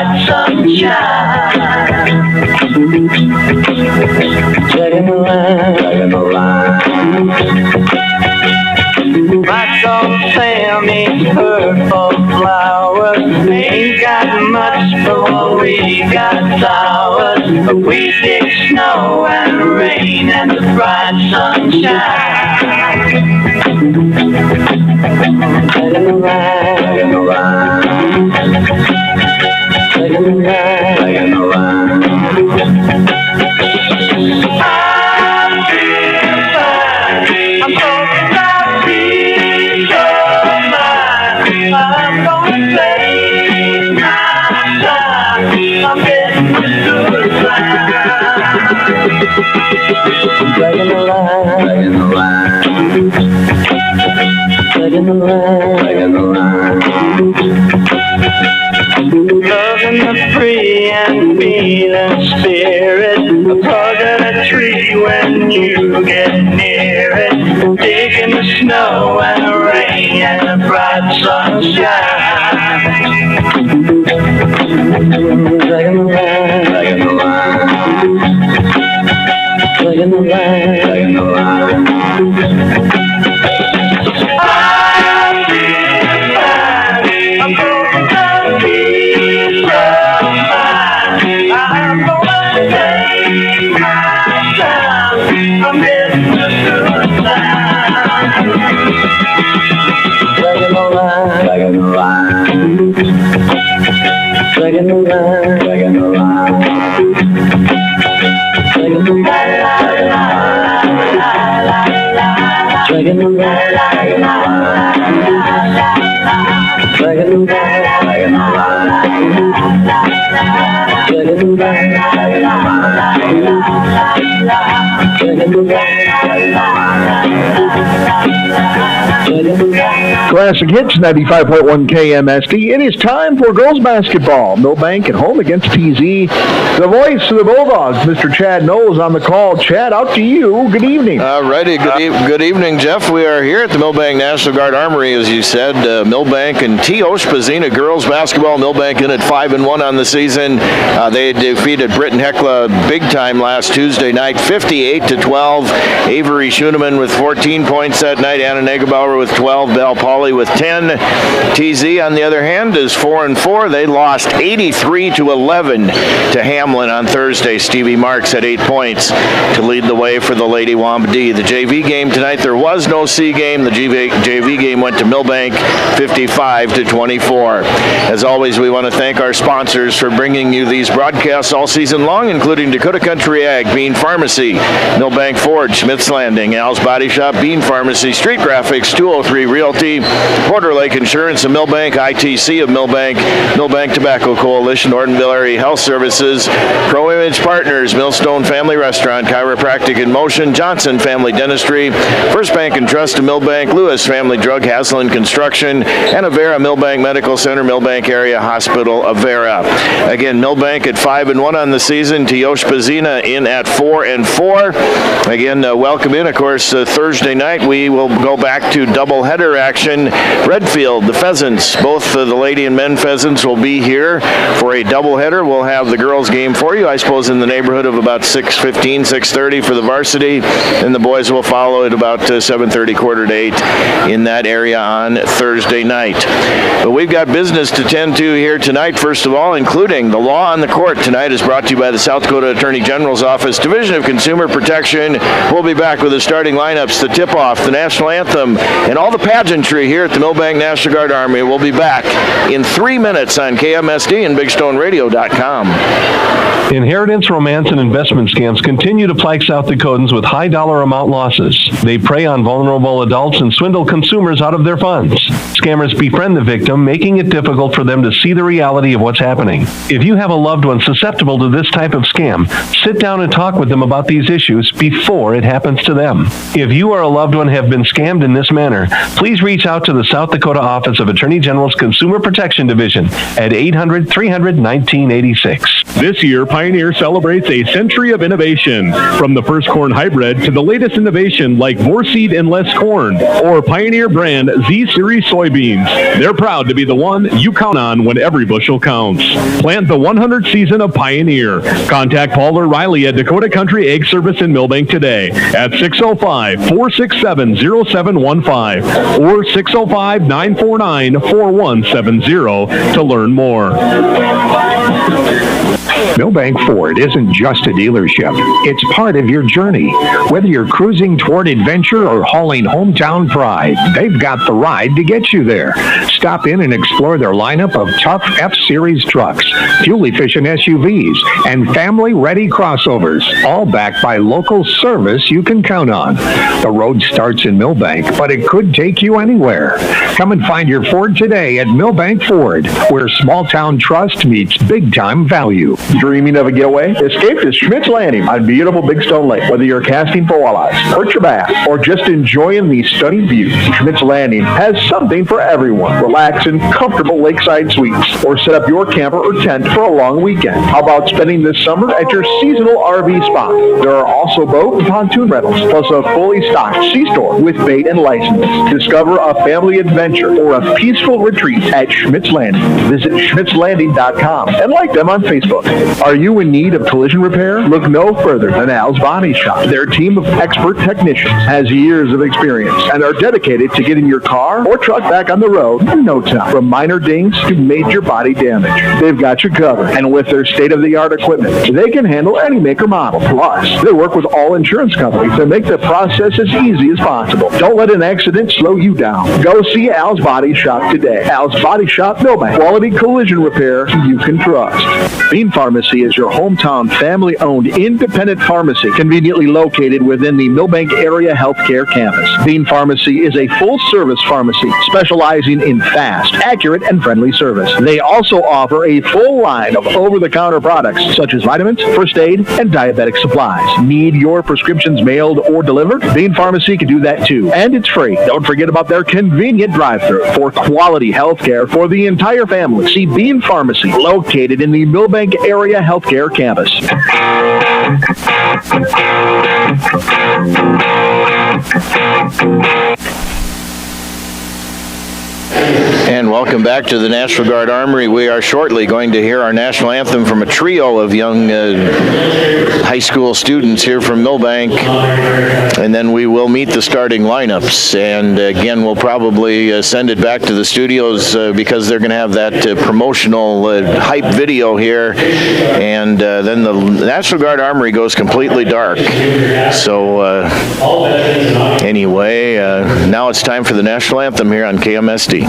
bright sunshine. Dragging the line, dragging the line. My song Sam ain't heard for flowers. Ain't got much for what we got flowers. But we dig snow and rain and the bright sunshine. Dragging the line, dragging the line. Dragging the line, dragging the line. I'm feeling fine. I'm talking about peace of mind. I'm gonna take my time. I'm getting the good line. Dragging the line, dragging the line. Dragging the line, dragging the line. Loving the free and feeling spirit. A plug in a tree when you get near it. Digging the snow and the rain and the bright sunshine. Dragging the line, dragging the line. Dragging the line, dragging the line. I'm feeling fine. I'm going to peace of mind. I'm gonna take my time. I'm getting the good time. Dragging the line, dragging the line. Dragging the line, dragging the line. Dragging the line, dragging the line, dragging the line. Dragging the line, dragging the Classic Hits 95.1 KMSD. It is time for girls basketball. Milbank at home against TZ. The voice of the Bulldogs, Mr. Chad Knowles on the call. Chad, out to you. Good evening. Righty. Good evening, Jeff. We are here at the Milbank National Guard Armory, as you said. Milbank and Tiospa Zina girls basketball. Milbank in at 5-1 on the season. They defeated Britton Hecla big time last Tuesday night, 58-12. Avery Schoeneman with 14 points that night. Anna Negebauer with 12. Bell Pauley with 10. TZ, on the other hand, is 4-4. They lost 83-11 to Hamlin on Thursday. Stevie Marks had 8 points to lead the way for the Lady Wambadee. The JV game tonight, there was no C game. The JV game went to Milbank 55-24. As always, we want to thank our sponsors for bringing you these broadcasts all season long, including Dakota Country Ag, Bean Pharmacy, Milbank Ford, Schmidt's Landing, Al's Body Shop, Bean Pharmacy, Street Graphics, 203 Realty, Porter Lake Insurance of Milbank, ITC of Milbank, Milbank Tobacco Coalition, Ortonville Area Health Services, Pro Image Partners, Millstone Family Restaurant, Chiropractic in Motion, Johnson Family Dentistry, First Bank and Trust of Milbank, Lewis Family Drug, Haslund Construction, and Avera Milbank Medical Center, Milbank Area Hospital, Avera. Again, Milbank at 5-1 on the season. Tiospa Zina in at 4-4. Again, welcome in. Of course, Thursday night we will go back to doubleheader action. Redfield, the Pheasants, both the lady and men Pheasants will be here for a doubleheader. We'll have the girls game for you, I suppose, in the neighborhood of about 6:15, 6:30 for the varsity, and the boys will follow at about 7:30, quarter to 8 in that area on Thursday night. But we've got business to tend to here tonight, first of all, including the Law on the Court tonight is brought to you by the South Dakota Attorney General's Office, Division of Consumer Protection. We'll be back with the starting lineups, the tip-off, the national anthem, and all the pageantry here at the Milbank National Guard Army. We'll be back in 3 minutes on KMSD and BigStoneRadio.com. Inheritance, romance, and investment scams continue to plague South Dakotans with high dollar amount losses. They prey on vulnerable adults and swindle consumers out of their funds. Scammers befriend the victim, making it difficult for them to see the reality of what's happening. If you have a loved one susceptible to this type of scam, sit down and talk with them about these issues before it happens to them. If you or a loved one have been scammed in this manner, please reach out to the South Dakota Office of Attorney General's Consumer Protection Division at 800-300-1986. This year, Pioneer celebrates a century of innovation, from the first corn hybrid to the latest innovation like Vorseed and Less Corn, or Pioneer brand Z-Series soybeans. They're proud to be the one you count on when every bushel counts. Plant the 100th season of Pioneer. Contact Paul or Riley at Dakota Country Ag Service in Milbank today at 605-467-0715 or 605-949-4170 to learn more. Milbank Ford isn't just a dealership. It's part of your journey. Whether you're cruising toward adventure or hauling hometown pride, they've got the ride to get you there. Stop in and explore their lineup of tough F-Series trucks, fuel-efficient SUVs, and family-ready crossovers, all backed by local service you can count on. The road starts in Milbank, but it could take you anywhere. Come and find your Ford today at Milbank Ford, where small-town trust meets big-time value. Dreaming of a getaway? Escape to Schmidt's Landing on beautiful Big Stone Lake. Whether you're casting for walleyes, perch or bass, or just enjoying the stunning views, Schmidt's Landing has something for everyone. Relax in comfortable lakeside suites, or set up your camper or tent for a long weekend. How about spending this summer at your seasonal RV spot? There are also boat and pontoon rentals, plus a fully stocked C-store with bait and license. Discover a family adventure or a peaceful retreat at Schmidt's Landing. Visit schmidtslanding.com and like them on Facebook. Are you in need of collision repair? Look no further than Al's Body Shop. Their team of expert technicians has years of experience and are dedicated to getting your car or truck back on the road in no time. From minor dings to major body damage, they've got you covered. And with their state-of-the-art equipment, they can handle any make or model. Plus, they work with all insurance companies to make the process as easy as possible. Don't let an accident slow you down. Go see Al's Body Shop today. Al's Body Shop, Milbank. Quality collision repair you can trust. Bean Pharmacy is your hometown family-owned independent pharmacy conveniently located within the Milbank Area Healthcare Campus. Bean Pharmacy is a full-service pharmacy specializing in fast, accurate, and friendly service. They also offer a full line of over-the-counter products such as vitamins, first aid, and diabetic supplies. Need your prescriptions mailed or delivered? Bean Pharmacy can do that too, and it's free. Don't forget about their convenient drive-thru for quality healthcare for the entire family. See Bean Pharmacy, located in the Milbank Area Healthcare Campus. And welcome back to the National Guard Armory. We are shortly going to hear our national anthem from a trio of young high school students here from Milbank, and then we will meet the starting lineups. And again, we'll probably send it back to the studios because they're going to have that promotional hype video here, and then the National Guard Armory goes completely dark. So anyway, now it's time for the national anthem here on KMSD.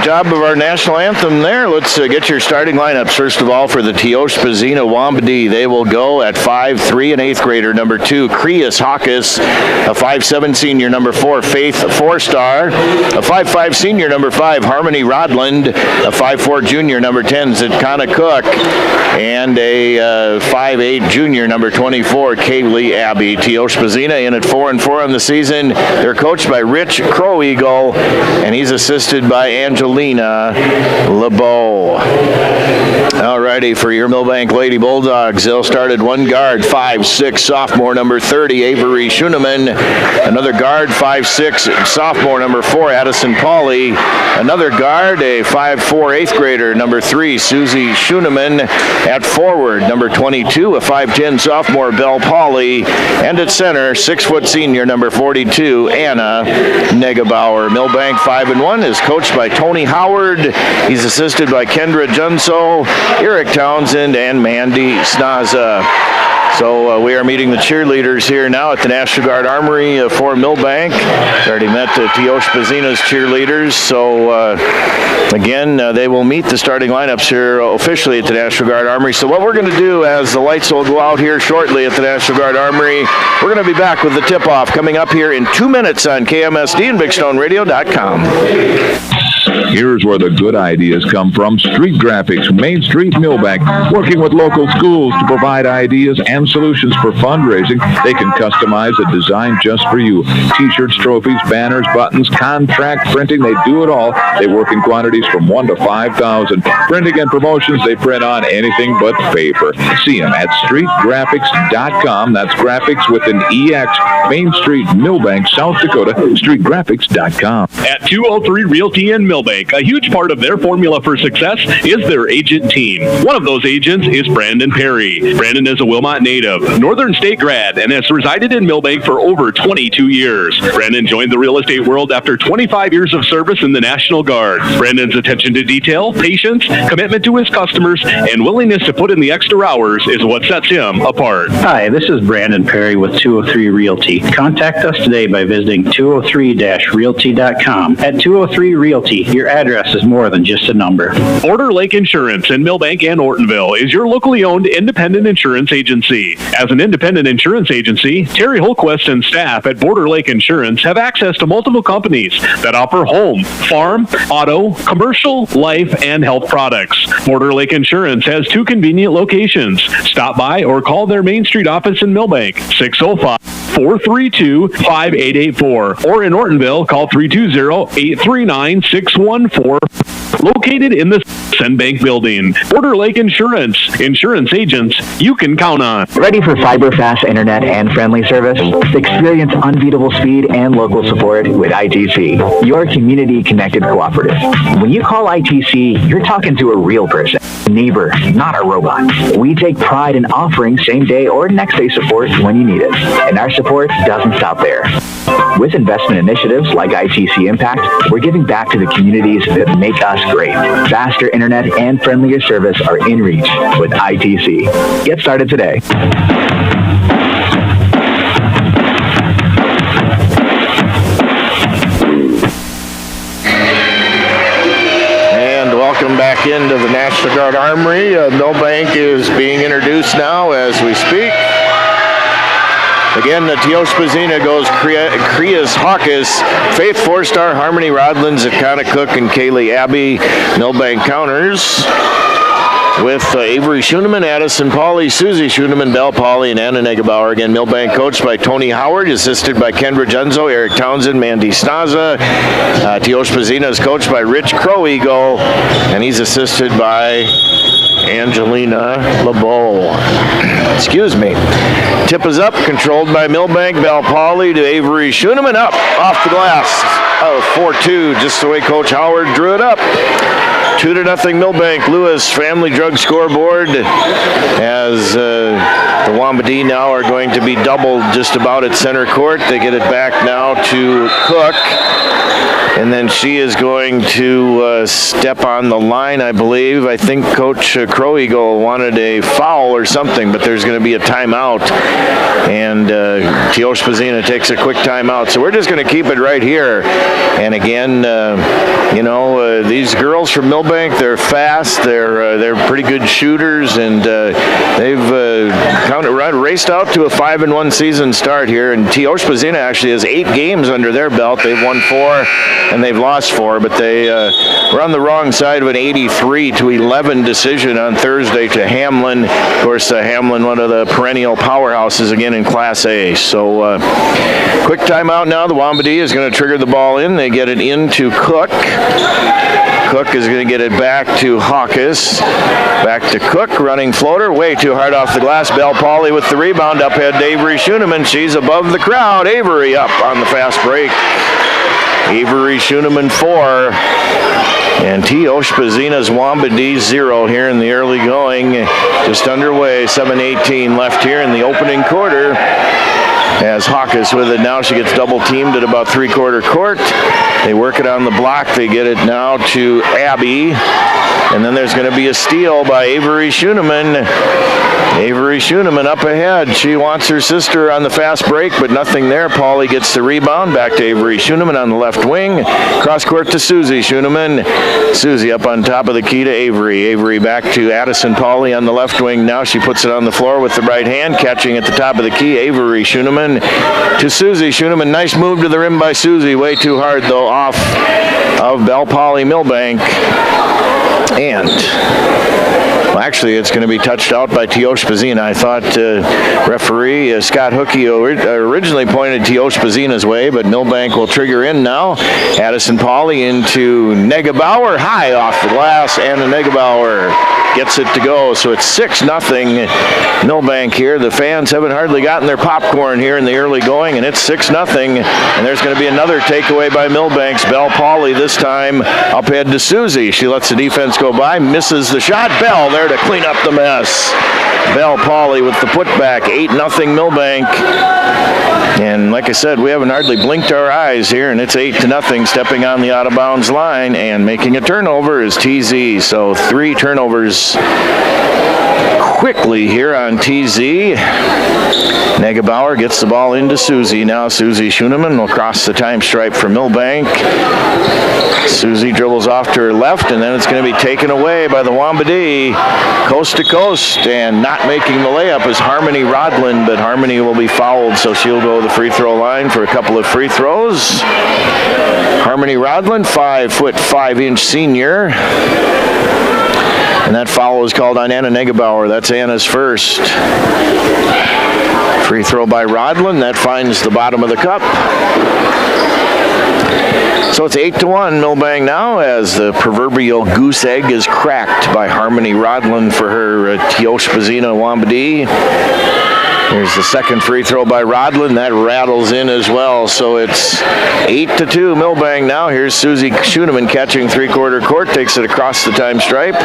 job of our national anthem there. Let's get your starting lineups. First of all, for the Tiospa Zina Wambadi, they will go at 5'3", an 8th grader, number 2, Creus Hawkes, a 5'7", senior, number 4, Faith 4-star, a 5'5", senior, number 5, Harmony Rodland, a 5'4", junior, number 10, Zitkana Cook, and a 5'8", junior, number 24, Kaylee Abbey. Tiospa Zina in at 4-4 on the season. They're coached by Rich Crow Eagle, and he's assisted by Angelina LeBeau. Alrighty, for your Milbank Lady Bulldogs, they'll start at one guard, 5'6", sophomore, number 30, Avery Schuneman. Another guard, 5'6", sophomore, number 4, Addison Pauley. Another guard, a 5'4", 8th grader, number 3, Susie Schuneman. At forward, number 22, a 5'10", sophomore, Belle Pauley. And at center, 6' senior, number 42, Anna Negebauer. Milbank 5-1 is coached by Tony Howard. He's assisted by Kendra Junso, Eric Townsend, and Mandy Snaza. So we are meeting the cheerleaders here now at the National Guard Armory for Milbank. We already met Tiospa Zina's cheerleaders. So again, they will meet the starting lineups here officially at the National Guard Armory. So what we're going to do, as the lights will go out here shortly at the National Guard Armory, we're going to be back with the tip-off coming up here in 2 minutes on KMSD and BigStoneRadio.com. Here's where the good ideas come from. Street Graphics, Main Street, Milbank. Working with local schools to provide ideas and solutions for fundraising. They can customize a design just for you. T-shirts, trophies, banners, buttons, contract printing. They do it all. They work in quantities from 1 to 5,000. Printing and promotions, they print on anything but paper. See them at streetgraphics.com. That's graphics with an EX. Main Street, Milbank, South Dakota. Streetgraphics.com. At 203 Realty in Milbank, a huge part of their formula for success is their agent team. One of those agents is Brandon Perry. Brandon is a Wilmot native, Northern State grad, and has resided in Milbank for over 22 years. Brandon joined the real estate world after 25 years of service in the National Guard. Brandon's attention to detail, patience, commitment to his customers, and willingness to put in the extra hours is what sets him apart. Hi, this is Brandon Perry with 203 Realty. Contact us today by visiting 203-realty.com. At 203 Realty, your address is more than just a number. Border Lake Insurance in Milbank and Ortonville is your locally owned independent insurance agency. As an independent insurance agency, Terry Holquist and staff at Border Lake Insurance have access to multiple companies that offer home, farm, auto, commercial, life, and health products. Border Lake Insurance has 2 convenient locations. Stop by or call their Main Street office in Milbank, 605-432-5884. Or in Ortonville, call 320-839-6114. Located in the Senbank building. Border Lake Insurance. Insurance agents you can count on. Ready for fiber-fast internet and friendly service? Experience unbeatable speed and local support with ITC, your community-connected cooperative. When you call ITC, you're talking to a real person, a neighbor, not a robot. We take pride in offering same-day or next-day support when you need it, and our support doesn't stop there. With investment initiatives like ITC Impact, we're giving back to the communities that make us great. Faster internet and friendlier service are in reach with ITC. Get started today. And welcome back into the National Guard Armory. Milbank is being introduced now as we speak. Again, the Tiospa Zina goes Creus Hawkes, Faith 4-star, Harmony Rodland, Zitkana Cook, and Kaylee Abbey. Milbank counters with Avery Schuneman, Addison Pauley, Susie Schuneman, Belle Pauley, and Anna Negebauer. Again, Milbank coached by Tony Howard, assisted by Kendra Junzo, Eric Townsend, Mandy Snaza. Tiospa Zina is coached by Rich Crow Eagle, and he's assisted by Angelina LeBeau. Excuse me. Tip is up, controlled by Milbank. Belle Pauley to Avery Schuneman, up off the glass. 4-2, just the way Coach Howard drew it up. 2-0 Milbank. Lewis Family Drug Scoreboard, as the Wambadi now are going to be doubled just about at center court. They get it back now to Cook. And then she is going to step on the line, I believe. I think Coach Crow Eagle wanted a foul or something, but there's going to be a timeout. And Tiospa Zina takes a quick timeout. So we're just going to keep it right here. And again, these girls from Milbank, they're fast. They're pretty good shooters, and they've raced out to a 5-1 season start here. And Tiospa Zina actually has 8 games under their belt. They've won 4 and they've lost 4, but they were on the wrong side of an 83-11 decision on Thursday to Hamlin. Of course, Hamlin, one of the perennial powerhouses again in Class A. So quick timeout now. The Wambadee is going to trigger the ball in. They get it into Cook. Cook is going to get it back to Hawkes. Back to Cook, running floater, way too hard off the glass. Bell Pauley with the rebound, up head to Avery Schoeneman. She's above the crowd. Avery up on the fast break. Avery Schoeneman 4. And Tiospa Zina's Wambadee 0 here in the early going. Just underway, 7:18 left here in the opening quarter. As Hawkes with it now, she gets double teamed at about 3/4 court. They work it on the block. They get it now to Abby. And then there's going to be a steal by Avery Schoeneman. Avery Schoeneman up ahead. She wants her sister on the fast break, but nothing there. Pauley gets the rebound. Back to Avery Schoeneman on the left wing. Cross court to Susie Schoeneman. Susie up on top of the key to Avery. Avery back to Addison Pauley on the left wing. Now she puts it on the floor with the right hand. Catching at the top of the key, Avery Schoeneman to Susie Schoeneman. Nice move to the rim by Susie. Way too hard, though, off of Bell Pauley Milbank. And actually, it's going to be touched out by Tiospa Zina. I thought referee Scott Hookey originally pointed Tiospa Zina's way, but Milbank will trigger in now. Addison Pauley into Negebauer, high off the glass, and Negebauer gets it to go. So it's 6-0 Milbank here. The fans haven't hardly gotten their popcorn here in the early going, and it's 6-0. And there's going to be another takeaway by Milbank's Bell Pauley, this time up head to Susie. She lets the defense go by, misses the shot. Bell there to clean up the mess. Bell Pauley with the putback, 8-0 Milbank. And like I said, we haven't hardly blinked our eyes here, and it's 8-0. Stepping on the out-of-bounds line and making a turnover is TZ. So 3 turnovers quickly here on TZ. Negebauer gets the ball into Susie. Now Susie Schoeneman will cross the time stripe for Milbank. Susie dribbles off to her left, and then it's going to be taken away by the Wambadee. Coast to coast, and not making the layup is Harmony Rodland, but Harmony will be fouled, so she'll go to the free throw line for a couple of free throws. Harmony Rodland, 5'5" senior. And that foul is called on Anna Negebauer. That's Anna's first. Free throw by Rodland. That finds the bottom of the cup. So it's 8-1 Milbank now, as the proverbial goose egg is cracked by Harmony Rodland for her Tiospa Zina Wambadee. Here's the second free throw by Rodland. That rattles in as well. So it's 8-2 Milbank now. Here's Susie Schoeneman catching 3/4 court. Takes it across the time stripe.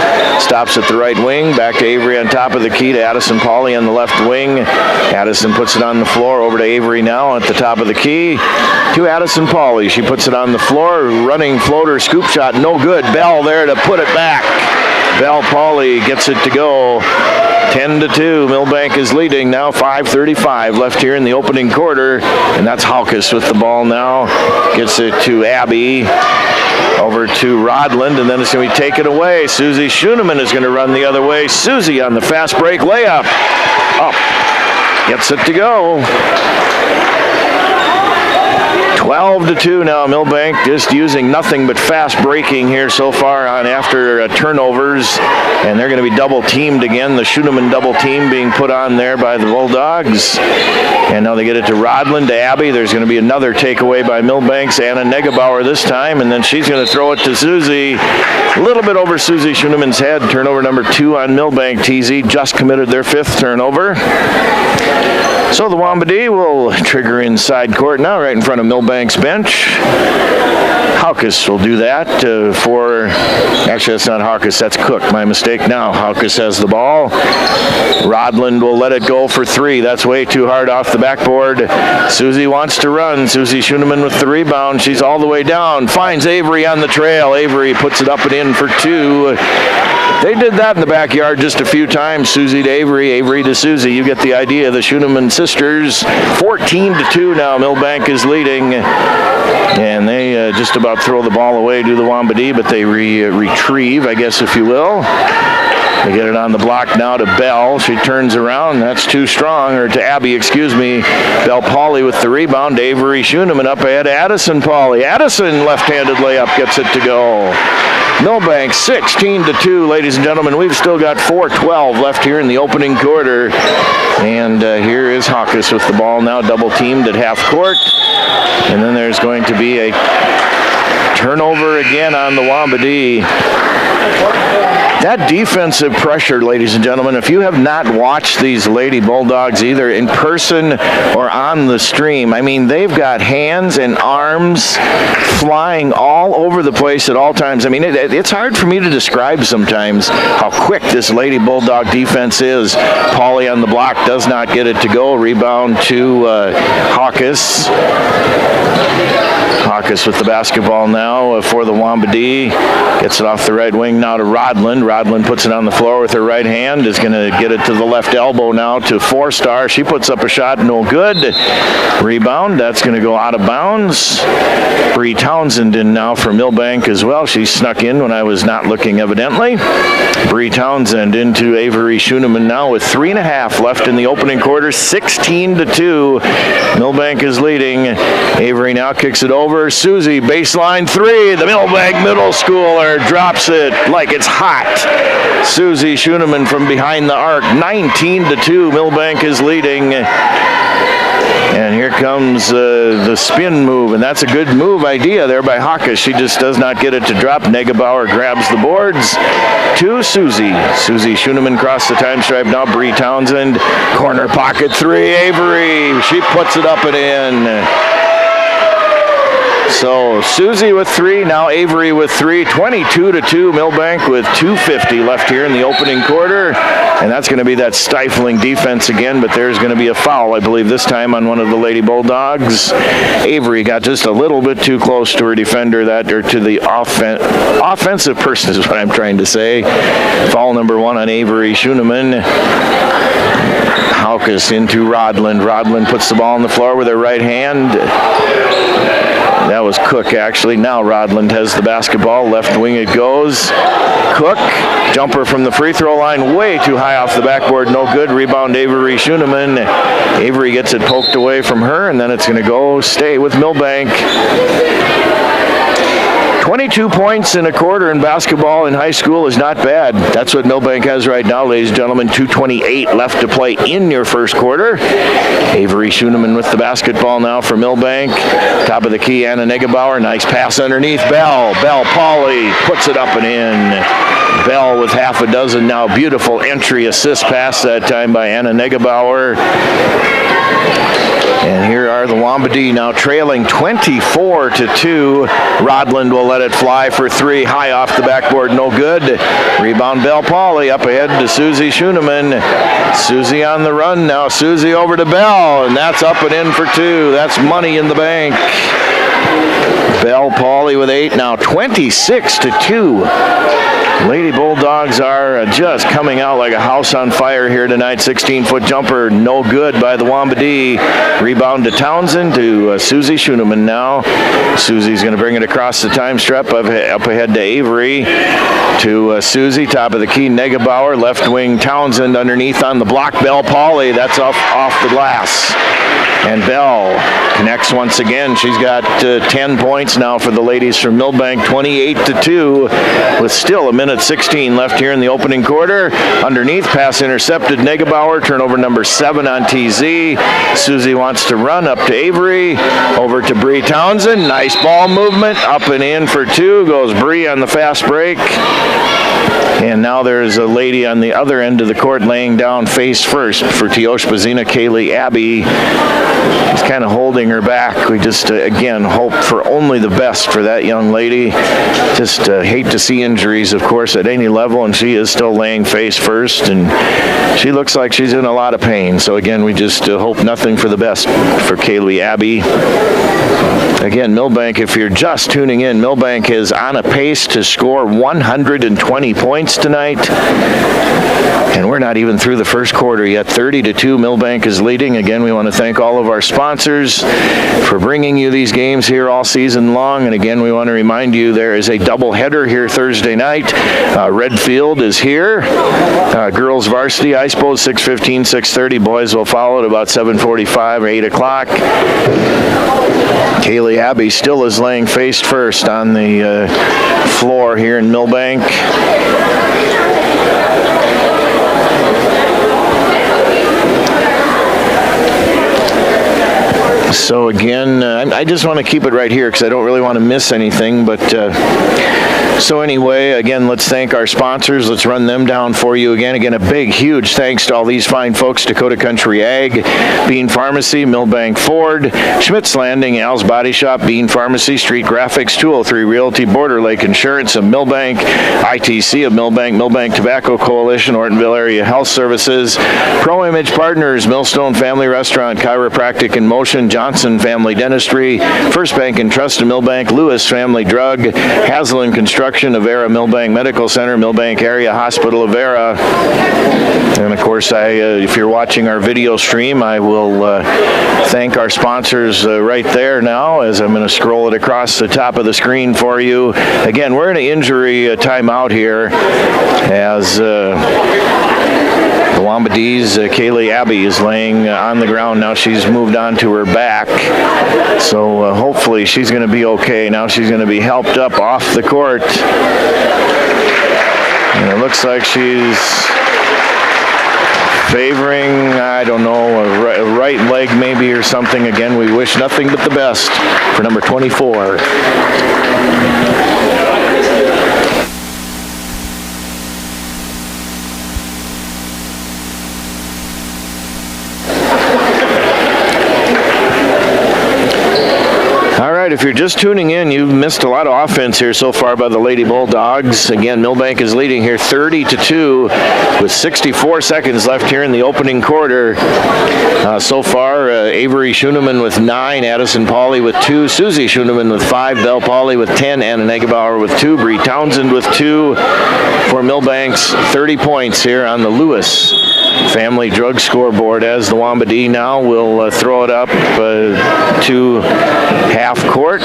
Stops at the right wing. Back to Avery on top of the key to Addison Pauley on the left wing. Addison puts it on the floor. Over to Avery now at the top of the key to Addison Pauley. She puts it on the floor. Running floater, scoop shot, no good. Bell there to put it back. Bell Pauley gets it to go. 10-2. Milbank is leading now. 5:35 left here in the opening quarter. And that's Hawkes with the ball now. Gets it to Abby. Over to Rodland, and then it's going to be taken away. Susie Schoeneman is going to run the other way. Susie on the fast break layup. Up. Gets it to go. 12-2 now. Milbank just using nothing but fast breaking here so far on after turnovers, and they're going to be double teamed again. The Schoeneman double team being put on there by the Bulldogs, and now they get it to Rodland, to Abby. There's going to be another takeaway by Milbank's Anna Negebauer this time, and then she's going to throw it to Susie. A little bit over Susie Schoeneman's head. Turnover number 2 on Milbank. TZ just committed their 5th turnover. So the Wambadee will trigger inside court now, right in front of Milbank's bench. Haukus will do that actually, that's not Haukus, that's Cook. My mistake now. Haukus has the ball. Rodland will let it go for 3. That's way too hard off the backboard. Susie wants to run. Susie Schoenemann with the rebound. She's all the way down. Finds Avery on the trail. Avery puts it up and in for 2. They did that in the backyard just a few times. Susie to Avery, Avery to Susie. You get the idea. The Schoenemann sisters, 14-2 now. Milbank is leading. And they just about throw the ball away to the Wambadee, but they retrieve, I guess, if you will. They get it on the block now to Bell. She turns around. That's too strong. Or to Abby, excuse me. Bell Pauley with the rebound. Avery Schoenemann up ahead to Addison Pauley. Addison left-handed layup gets it to go. Milbank 16-2, ladies and gentlemen. We've still got 4:12 left here in the opening quarter. And here is Haukus with the ball now, double teamed at half court. And then there's going to be a turnover again on the Wambadee. That defensive pressure, ladies and gentlemen, if you have not watched these Lady Bulldogs either in person or on the stream, I mean, they've got hands and arms flying all over the place at all times. I mean, it's hard for me to describe sometimes how quick this Lady Bulldog defense is. Pauley on the block does not get it to go. Rebound to Haukus. Haukus with the basketball now for the Wambadee. Gets it off the right wing now to Rodland. Rodland puts it on the floor with her right hand. Is going to get it to the left elbow now to 4-star. She puts up a shot, no good. Rebound. That's going to go out of bounds. Bree Townsend in now for Milbank as well. She snuck in when I was not looking, evidently. Bree Townsend into Avery Schoenemann now with 3.5 left in the opening quarter. 16-2. Milbank is leading. Avery now kicks it over. Susie, baseline 3. The Milbank middle schooler drops it like it's hot. Susie Schoenemann from behind the arc. 19-2. Milbank is leading. And here comes the spin move, and that's a good move idea there by Haukus. She just does not get it to drop. Negebauer grabs the boards to Susie. Susie Schoenemann cross the time stripe now. Bree Townsend, corner pocket 3. Avery, she puts it up and in. So Susie with 3, now Avery with 3, 22-2. Milbank with 2:50 left here in the opening quarter. And that's going to be that stifling defense again, but there's going to be a foul, I believe, this time on one of the Lady Bulldogs. Avery got just a little bit too close to her defender, or to the offensive person is what I'm trying to say. Foul number 1 on Avery Schoenemann. Haukus into Rodland. Rodland puts the ball on the floor with her right hand. That was Cook, actually. Now Rodland has the basketball. Left wing it goes. Cook, jumper from the free throw line, way too high off the backboard. No good. Rebound Avery Schoenemann. Avery gets it poked away from her, and then it's going to stay with Milbank. 22 points in a quarter in basketball in high school is not bad. That's what Milbank has right now, ladies and gentlemen. 2:28 left to play in your first quarter. Avery Schoenemann with the basketball now for Milbank. Top of the key, Anna Negebauer. Nice pass underneath. Bell Pauley puts it up and in. Bell with half a dozen now. Beautiful entry assist pass that time by Anna Negebauer. And here are the Wambadee now trailing 24-2. Rodland will let it fly for 3. High off the backboard, no good. Rebound Bell Pauley up ahead to Susie Schoenemann. Susie on the run now. Susie over to Bell, and that's up and in for 2. That's money in the bank. Bell Pauley with 8 now. 26-2. Lady Bulldogs are just coming out like a house on fire here tonight. 16-foot jumper, no good by the Wambadee. Rebound to Townsend, to Susie Schoenemann now. Susie's going to bring it across the time stripe up ahead to Avery. To Susie, top of the key, Negebauer. Left wing Townsend underneath on the block. Bell Pauley, that's off the glass. And Bell connects once again. She's got 10 points now for the ladies from Milbank, 28-2, with still 1:16 left here in the opening quarter. Underneath, pass intercepted. Negebauer, turnover number 7 on TZ. Susie wants to run up to Avery, over to Bree Townsend. Nice ball movement, up and in for 2. Goes Bree on the fast break. And now there's a lady on the other end of the court laying down face first for Tiospa Zina, Kaylee Abbey. He's kind of holding her back. We just, again, hope for only the best for that young lady. Just hate to see injuries, of course, at any level, and she is still laying face first, and she looks like she's in a lot of pain. So, again, we just hope nothing for the best for Kaylee Abbey. Again, Milbank, if you're just tuning in, Milbank is on a pace to score 120 points tonight. And we're not even through the first quarter yet. 30-2, Milbank is leading. Again, we want to thank all of our sponsors for bringing you these games here all season long. And again, we want to remind you there is a doubleheader here Thursday night. Redfield is here. Girls varsity, I suppose, 6:15, 6:30. Boys will follow at about 7:45 or 8 o'clock. Kaylee Abbey still is laying face first on the floor here in Milbank. So again, I just want to keep it right here because I don't really want to miss anything, but so anyway, again, let's thank our sponsors. Let's run them down for you again. Again, a big, huge thanks to all these fine folks: Dakota Country Ag, Bean Pharmacy, Milbank Ford, Schmidt's Landing, Al's Body Shop, Bean Pharmacy, Street Graphics, 203 Realty, Border Lake Insurance of Milbank, ITC of Milbank, Milbank Tobacco Coalition, Ortonville Area Health Services, Pro Image Partners, Millstone Family Restaurant, Chiropractic in Motion, Johnson Family Dentistry, First Bank and Trust of Milbank, Lewis Family Drug, Haslam Construction, Avera Milbank Medical Center, Milbank Area Hospital, Avera. And of course, if you're watching our video stream, I will thank our sponsors right there now as I'm going to scroll it across the top of the screen for you. Again, we're in an injury timeout here as the Wambadee's Kaylee Abbey is laying on the ground now. She's moved on to her back, so hopefully she's going to be okay. Now she's going to be helped up off the court, and it looks like she's favoring, I don't know, a right leg maybe or something. Again, we wish nothing but the best for number 24. If you're just tuning in, you've missed a lot of offense here so far by the Lady Bulldogs. Again, Milbank is leading here 30-2 with 64 seconds left here in the opening quarter. So far, Avery Schoenemann with 9, Addison Pauley with 2, Susie Schoenemann with 5, Belle Pauley with 10, Anna Negebauer with 2, Bree Townsend with 2 for Milbank's 30 points here on the Lewis Family Drug scoreboard, as the Wambadee now will throw it up to half court.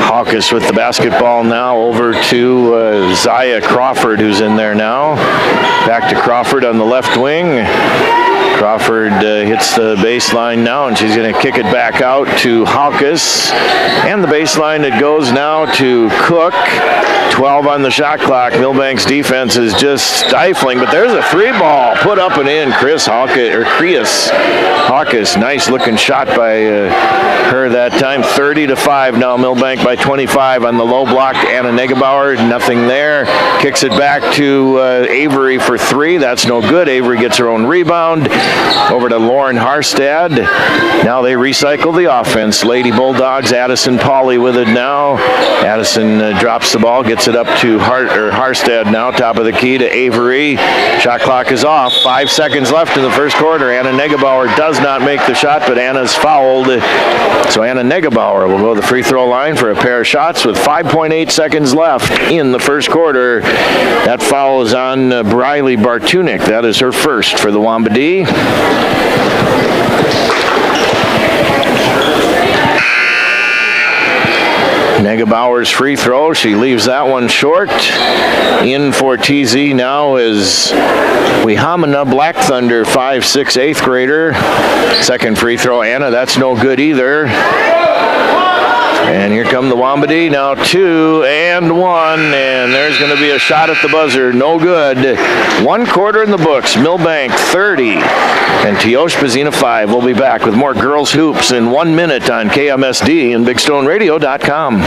Hawkes with the basketball now over to Zaya Crawford, who's in there now. Back to Crawford on the left wing. Crawford hits the baseline now, and she's going to kick it back out to Hawkes. And the baseline, it goes now to Cook. 12 on the shot clock. Milbank's defense is just stifling, but there's a 3-ball put up and in. Chris Hawkes, nice looking shot by her that time. 30-5 now. Milbank by 25 on the low block. Anna Negebauer, nothing there. Kicks it back to Avery for 3. That's no good. Avery gets her own rebound. Over to Lauren Harstad. Now they recycle the offense. Lady Bulldogs, Addison Pauley with it now. Addison drops the ball, gets it up to Harstad now, top of the key to Avery. Shot clock is off. 5 seconds left in the first quarter. Anna Negebauer does not make the shot, but Anna's fouled. So Anna Negebauer will go to the free throw line for a pair of shots with 5.8 seconds left in the first quarter. That foul is on Briley Bartunik. That is her first for the Wambadee. Negebauer's free throw. She leaves that one short. In for TZ now is Wehamana Black Thunder, 5'6", 8th grader. Second free throw, Anna. That's no good either. And here come the Wambadee, now 2-1, and there's going to be a shot at the buzzer. No good. 1 quarter in the books. Milbank 30 and Tiospa Zina 5. We'll be back with more girls hoops in 1 minute on KMSD and BigStoneRadio.com.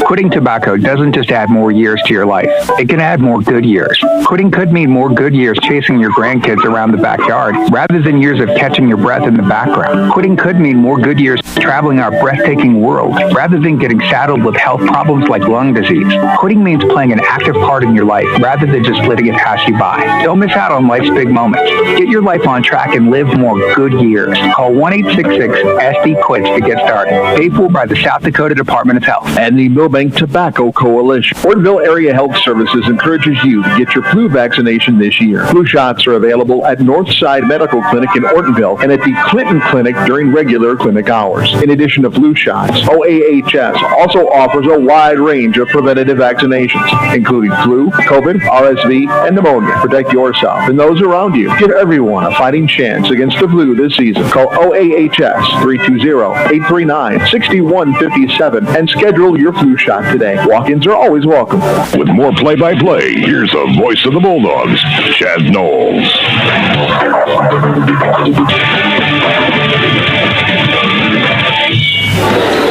Quitting tobacco doesn't just add more years to your life. It can add more good years. Quitting could mean more good years chasing your grandkids around the backyard rather than years of catching your breath in the background. Quitting could mean more good years traveling our breathtaking world rather than getting saddled with health problems like lung disease. Quitting means playing an active part in your life rather than just letting it pass you by. Don't miss out on life's big moments. Get your life on track and live more good years. Call 1-866-SD-QUITS to get started. Paid for by the South Dakota Department of Health And the Milbank Tobacco Coalition. Ortonville Area Health Services encourages you to get your flu vaccination this year. Flu shots are available at Northside Medical Clinic in Ortonville and at the Clinton Clinic during regular clinic hours. In addition to flu shots, OAHS also offers a wide range of preventative vaccinations, including flu, COVID, RSV, and pneumonia. Protect yourself and those around you. Give everyone a fighting chance against the flu this season. Call OAHS 320-839-6157 and schedule your flu shot today. Walk-ins are always welcome. With more play-by-play, here's the voice of the Bulldogs, Chad Knowles.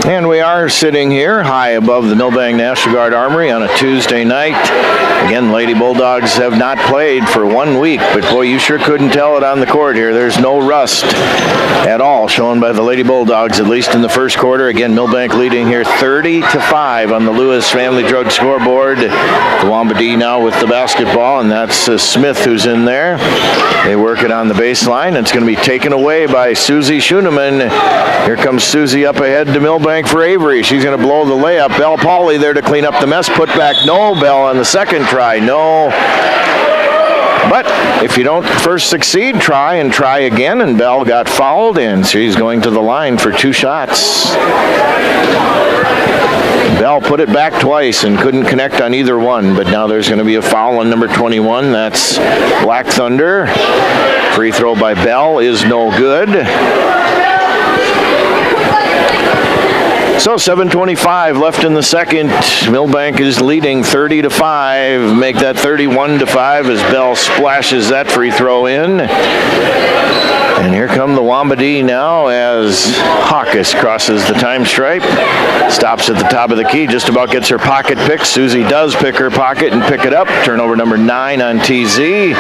And we are sitting here high above the Milbank National Guard Armory on a Tuesday night. Again, Lady Bulldogs have not played for 1 week, but boy, you sure couldn't tell it on the court here. There's no rust at all shown by the Lady Bulldogs, at least in the first quarter. Again, Milbank leading here 30-5 on the Lewis Family Drug scoreboard. The Wambadee now with the basketball, and that's Smith who's in there. They work it on the baseline. It's going to be taken away by Susie Schoeneman. Here comes Susie up ahead to Milbank for Avery. She's going to blow the layup. Belle Pauley there to clean up the mess. Put back, no. Bell on the second try, no. But if you don't first succeed, try again. And Bell got fouled, and she's going to the line for 2 shots. Bell put it back twice and couldn't connect on either one, but now there's going to be a foul on number 21. That's Black Thunder. Free throw by Bell is no good. So 7:25 left in the second. Milbank is leading 30-5. Make that 31-5 as Bell splashes that free throw in. And here come the Wambadee now as Hawkes crosses the time stripe. Stops at the top of the key, just about gets her pocket picked. Susie does pick her pocket and pick it up. Turnover number 9 on TZ.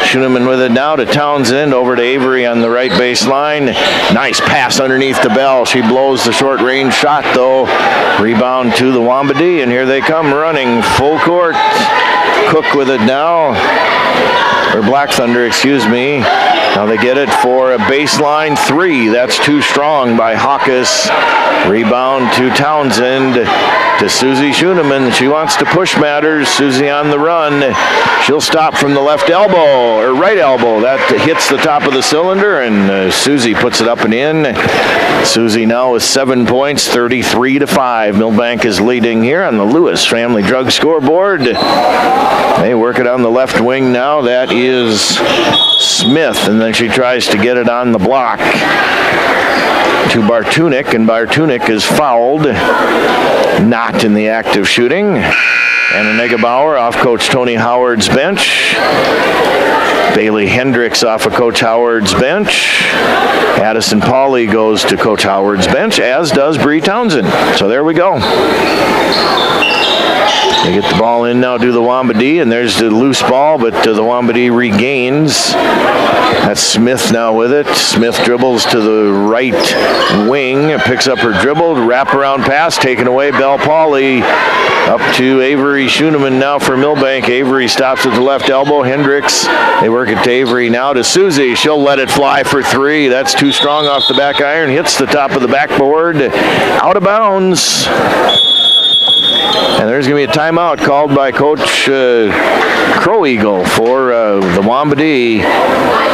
Schoeneman with it now to Townsend, over to Avery on the right baseline. Nice pass underneath the Bell. She blows the short range shot though. Rebound to the Wambadee, and here they come running full court. Cook with it now. Or Black Thunder, excuse me. Now they get it for a baseline 3. That's too strong by Hawkes. Rebound to Townsend, to Susie Schoeneman. She wants to push matters. Susie on the run. She'll stop from the left elbow, or right elbow. That hits the top of the cylinder, and Susie puts it up and in. Susie now with 7 points, 33-5. Milbank is leading here on the Lewis Family Drug scoreboard. They work it on the left wing now. That is Smith, and then she tries to get it on the block to Bartunik, and Bartunik is fouled, not in the act of shooting. And a Negebauer off Coach Tony Howard's bench. Bailey Hendricks off of Coach Howard's bench. Addison Pauley goes to Coach Howard's bench, as does Bree Townsend. So there we go. They get the ball in now to the Wambadee, and there's the loose ball, but the Wambadee regains. That's Smith now with it. Smith dribbles to the right wing, picks up her dribble, wraparound pass, taken away. Belle Pauley up to Avery Schoeneman now for Milbank. Avery stops at the left elbow. Hendricks, they work it to Avery now to Susie. She'll let it fly for 3. That's too strong off the back iron. Hits the top of the backboard. Out of bounds. And there's going to be a timeout called by Coach Crow Eagle for the Wambadee.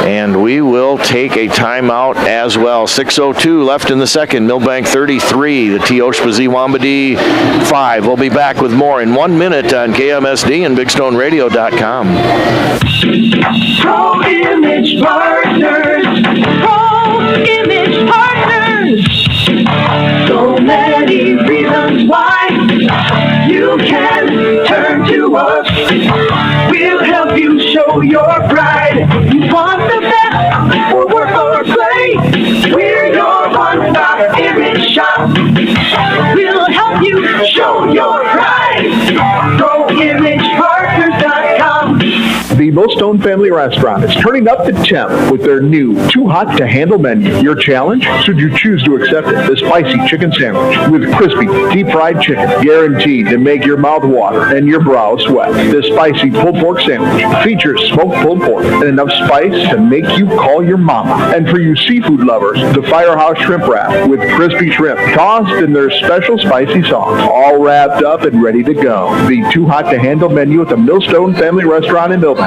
And we will take a timeout as well. 6:02 left in the second. Milbank 33, the Tiospa Zina Wambadee 5. We'll be back with more in 1 minute on KMSD and BigStoneRadio.com. Pro Image Partners. Pro Image Partners. Go so many reasons why you can turn to us. We'll help you show your pride. You want the best for work or play? We're your one-stop image shop. We'll help you show your pride. GoImagePartners.com. The Millstone Family Restaurant is turning up the temp with their new Too Hot to Handle menu. Your challenge? Should you choose to accept it, the spicy chicken sandwich with crispy, deep-fried chicken, guaranteed to make your mouth water and your brow sweat. The spicy pulled pork sandwich features smoked pulled pork and enough spice to make you call your mama. And for you seafood lovers, the Firehouse Shrimp Wrap with crispy shrimp tossed in their special spicy sauce, all wrapped up and ready to go. The Too Hot to Handle menu at the Millstone Family Restaurant in Milbank.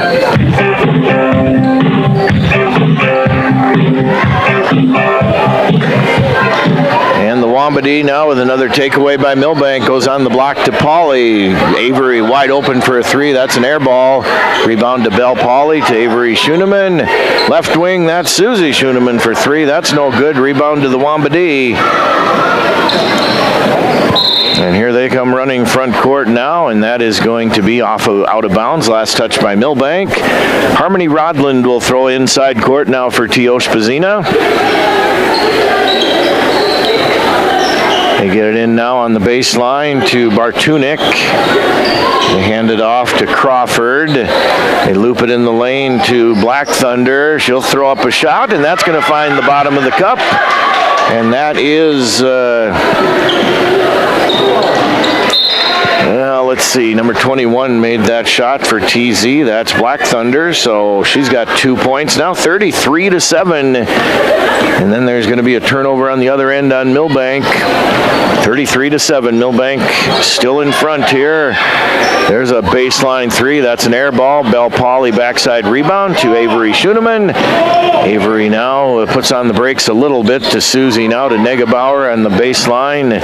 And the Wambadee now with another takeaway by Milbank goes on the block to Pauley. Avery wide open for a three. That's an air ball. Rebound to Bell Pauley to Avery Schoeneman. Left wing, that's Susie Schoeneman for three. That's no good. Rebound to the Wambadee. And here they come running front court now, and that is going to be out of bounds. Last touch by Milbank. Harmony Rodland will throw inside court now for Tiospa Zina. They get it in now on the baseline to Bartunik. They hand it off to Crawford. They loop it in the lane to Black Thunder. She'll throw up a shot, and that's going to find the bottom of the cup. And that is... let's see, number 21 made that shot for TZ. That's Black Thunder, so she's got 2 points now, 33-7. And then there's going to be a turnover on the other end on Milbank. 33-7. Milbank still in front here. There's a baseline three. That's an air ball. Bell Pauley backside rebound to Avery Schoeneman. Avery now puts on the brakes a little bit to Susie now to Negebauer on the baseline.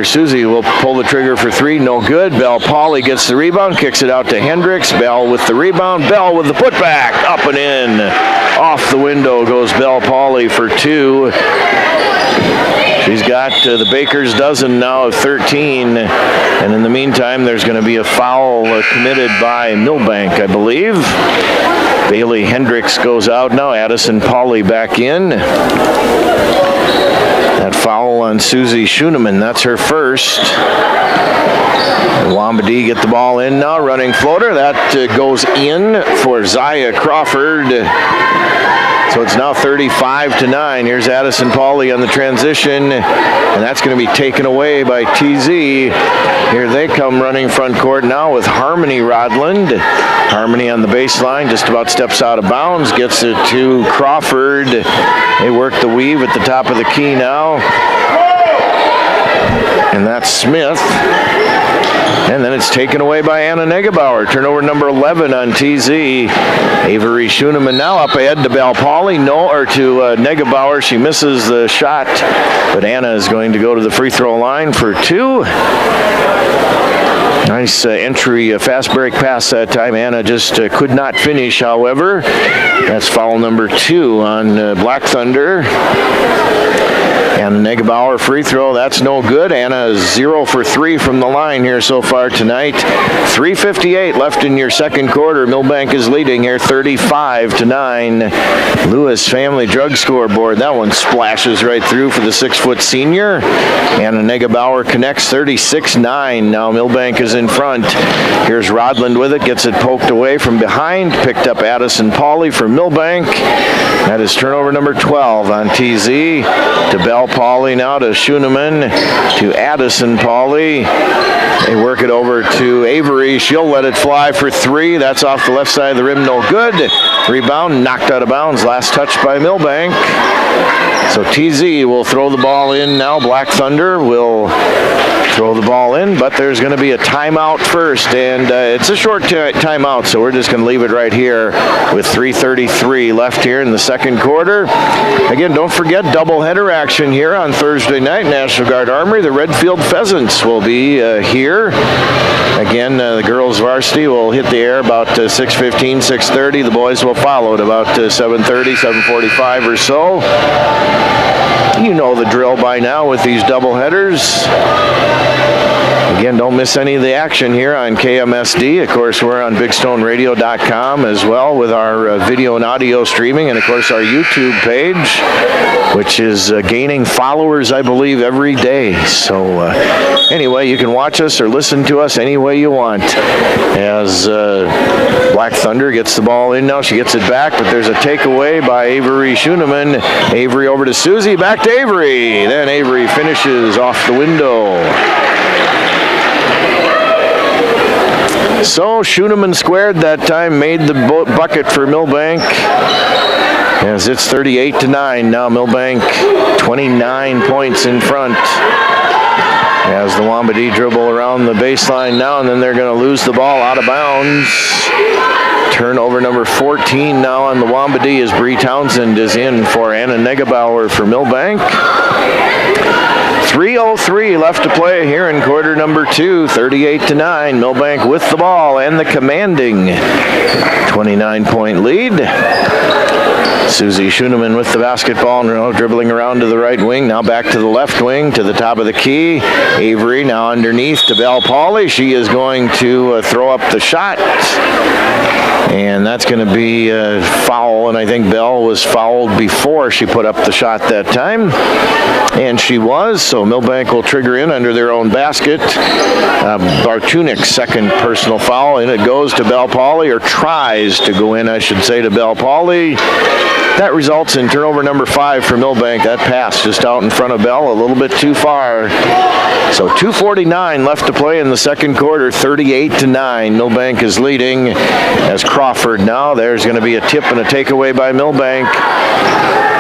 Susie will pull the trigger for three. No good. Bell Pauley gets the rebound, kicks it out to Hendricks. Bell with the rebound. Bell with the putback. Up and in. Off the window goes Bell Pauley for two. She's got the baker's dozen now of 13. And in the meantime, there's going to be a foul committed by Milbank, I believe. Bailey Hendricks goes out now. Addison Pauley back in. That foul on Susie Schoeneman, that's her first. Wambadee get the ball in now, running floater. That goes in for Zaya Crawford. So it's now 35-9. Here's Addison Pauley on the transition, and that's going to be taken away by TZ. Here they come running front court now with Harmony Rodland. Harmony on the baseline, just about steps out of bounds, gets it to Crawford. They work the weave at the top of the key now. And that's Smith. And then it's taken away by Anna Negebauer. Turnover number 11 on TZ. Avery Schoeneman now up ahead to Bell Pauley. To Negebauer. She misses the shot. But Anna is going to go to the free throw line for two. Nice entry, fast break pass that time. Anna just could not finish, however. That's foul number 2 on Black Thunder. And Negebauer free throw, that's no good. Anna is 0 for 3 from the line here so far tonight. 3:58 left in your second quarter. Milbank is leading here 35-9. Lewis Family Drug Scoreboard. That one splashes right through for the 6-foot senior. Anna Negebauer connects 36-9. Now Milbank is in front. Here's Rodland with it. Gets it poked away from behind. Picked up Addison Pauley for Milbank. That is turnover number 12 on TZ. To Bell Pauley now to Schoeneman, to Addison Pauley. They work it over to Avery. She'll let it fly for 3. That's off the left side of the rim, no good. Rebound knocked out of bounds. Last touch by Milbank. So TZ will throw the ball in now. Black Thunder will throw the ball in, but there's going to be a timeout first, and it's a short timeout, so we're just going to leave it right here with 3:33 left here in the second quarter. Again, don't forget doubleheader action here on Thursday night. National Guard Armory, the Redfield Pheasants will be here. Again, the girls varsity will hit the air about 6:15, 6:30. The boys will follow at about 7:30, 7:45 or so. You know the drill by now with these doubleheaders. Again, don't miss any of the action here on KMSD. Of course, we're on BigStoneRadio.com as well with our video and audio streaming, and of course our YouTube page, which is gaining followers, I believe, every day. So anyway, you can watch us or listen to us any way you want. As Black Thunder gets the ball in now, she gets it back, but there's a takeaway by Avery Schoeneman. Avery over to Susie, back to Avery. Then Avery finishes off the window. So Schoeneman squared that time, made the bucket for Milbank. As it's 38-9 now, Milbank 29 points in front. As the Wambadee dribble around the baseline now, and then they're going to lose the ball out of bounds. Turnover number 14 now on the Wambadee as Bree Townsend is in for Anna Negebauer for Milbank. 3:03 left to play here in quarter number 2, 38-9. Milbank with the ball and the commanding 29-point lead. Susie Schoeneman with the basketball, dribbling around to the right wing, now back to the left wing, to the top of the key. Avery now underneath to Belle Pauley. She is going to throw up the shot. And that's going to be a foul, and I think Bell was fouled before she put up the shot that time. And she was, so Milbank will trigger in under their own basket. Bartunik's second personal foul, and it goes to Belle Pauley, or tries to go in, I should say, to Belle Pauley. That results in turnover number 5 for Milbank. That pass just out in front of Bell, a little bit too far. So 2:49 left to play in the second quarter, 38-9. Milbank is leading as Crawford now. There's going to be a tip and a takeaway by Milbank.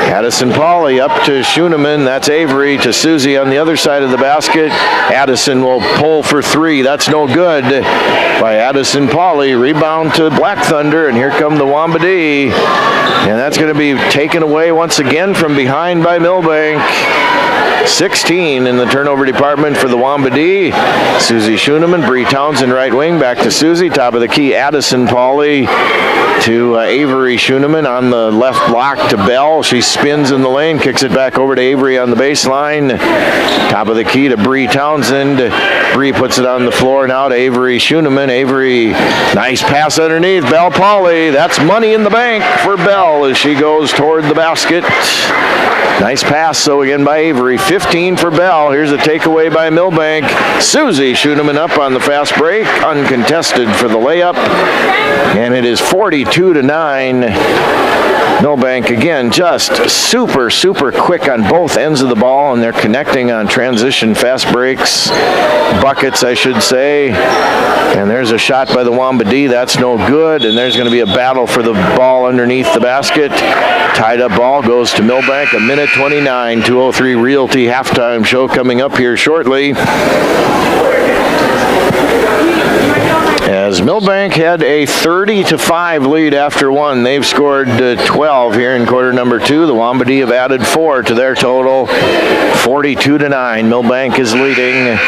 Addison Pauley up to Schoeneman. That's Avery to Susie on the other side of the basket. Addison will pull for 3. That's no good by Addison Pauley. Rebound to Black Thunder, and here come the Wambadee. And that's going to be taken away once again from behind by Milbank. 16 in the turnover department for the Wambadee. Susie Schoeneman, Bree Townsend right wing, back to Susie, top of the key, Addison Pauley to Avery Schoeneman on the left block to Bell. She spins in the lane, kicks it back over to Avery on the baseline. Top of the key to Bree Townsend. Bree puts it on the floor now to Avery Schoeneman. Avery, nice pass underneath, Belle Pauley. That's money in the bank for Bell as she goes toward the basket. Nice pass, so again by Avery. 15 for Bell. Here's a takeaway by Milbank. Susie Schoeneman up on the fast break, uncontested for the layup. And it is 42-9. Milbank, again, just super, super quick on both ends of the ball, and they're connecting on transition fast breaks. Buckets, I should say. And there's a shot by the Wambadee. That's no good. And there's going to be a battle for the ball underneath the basket. Tied up ball goes to Milbank. A minute 29, 2:03 Realty halftime show coming up here shortly. As Milbank had a 30-5 lead after one. They've scored 12 here in quarter number 2. The Wambadee have added 4 to their total. 42-9. Milbank is leading.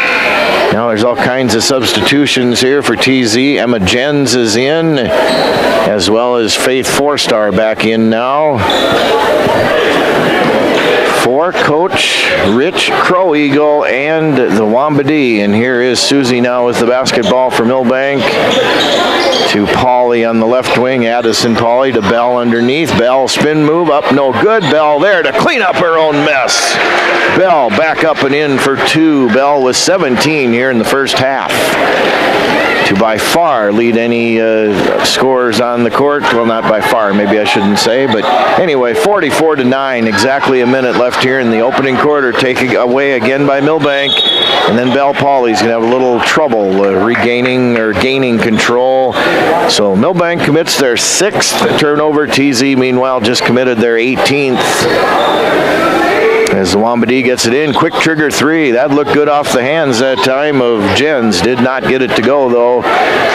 Now there's all kinds of substitutions here for TZ. Emma Jens is in, as well as Faith Fourstar back in now. For Coach Rich Crow Eagle and the Wambadee. And here is Susie now with the basketball for Milbank. To Pauley on the left wing. Addison Pauley to Bell underneath. Bell spin move up, no good. Bell there to clean up her own mess. Bell back up and in for 2. Bell with 17 here in the first half. To by far lead any scores on the court. Well, not by far, maybe I shouldn't say, but anyway, 44-9, exactly a minute left here in the opening quarter, taken away again by Milbank, and then Belle Pauley's going to have a little trouble regaining or gaining control. So Milbank commits their 6th turnover. TZ, meanwhile, just committed their 18th. As the Wambadee gets it in, quick trigger 3. That looked good off the hands that time of Jens. Did not get it to go, though.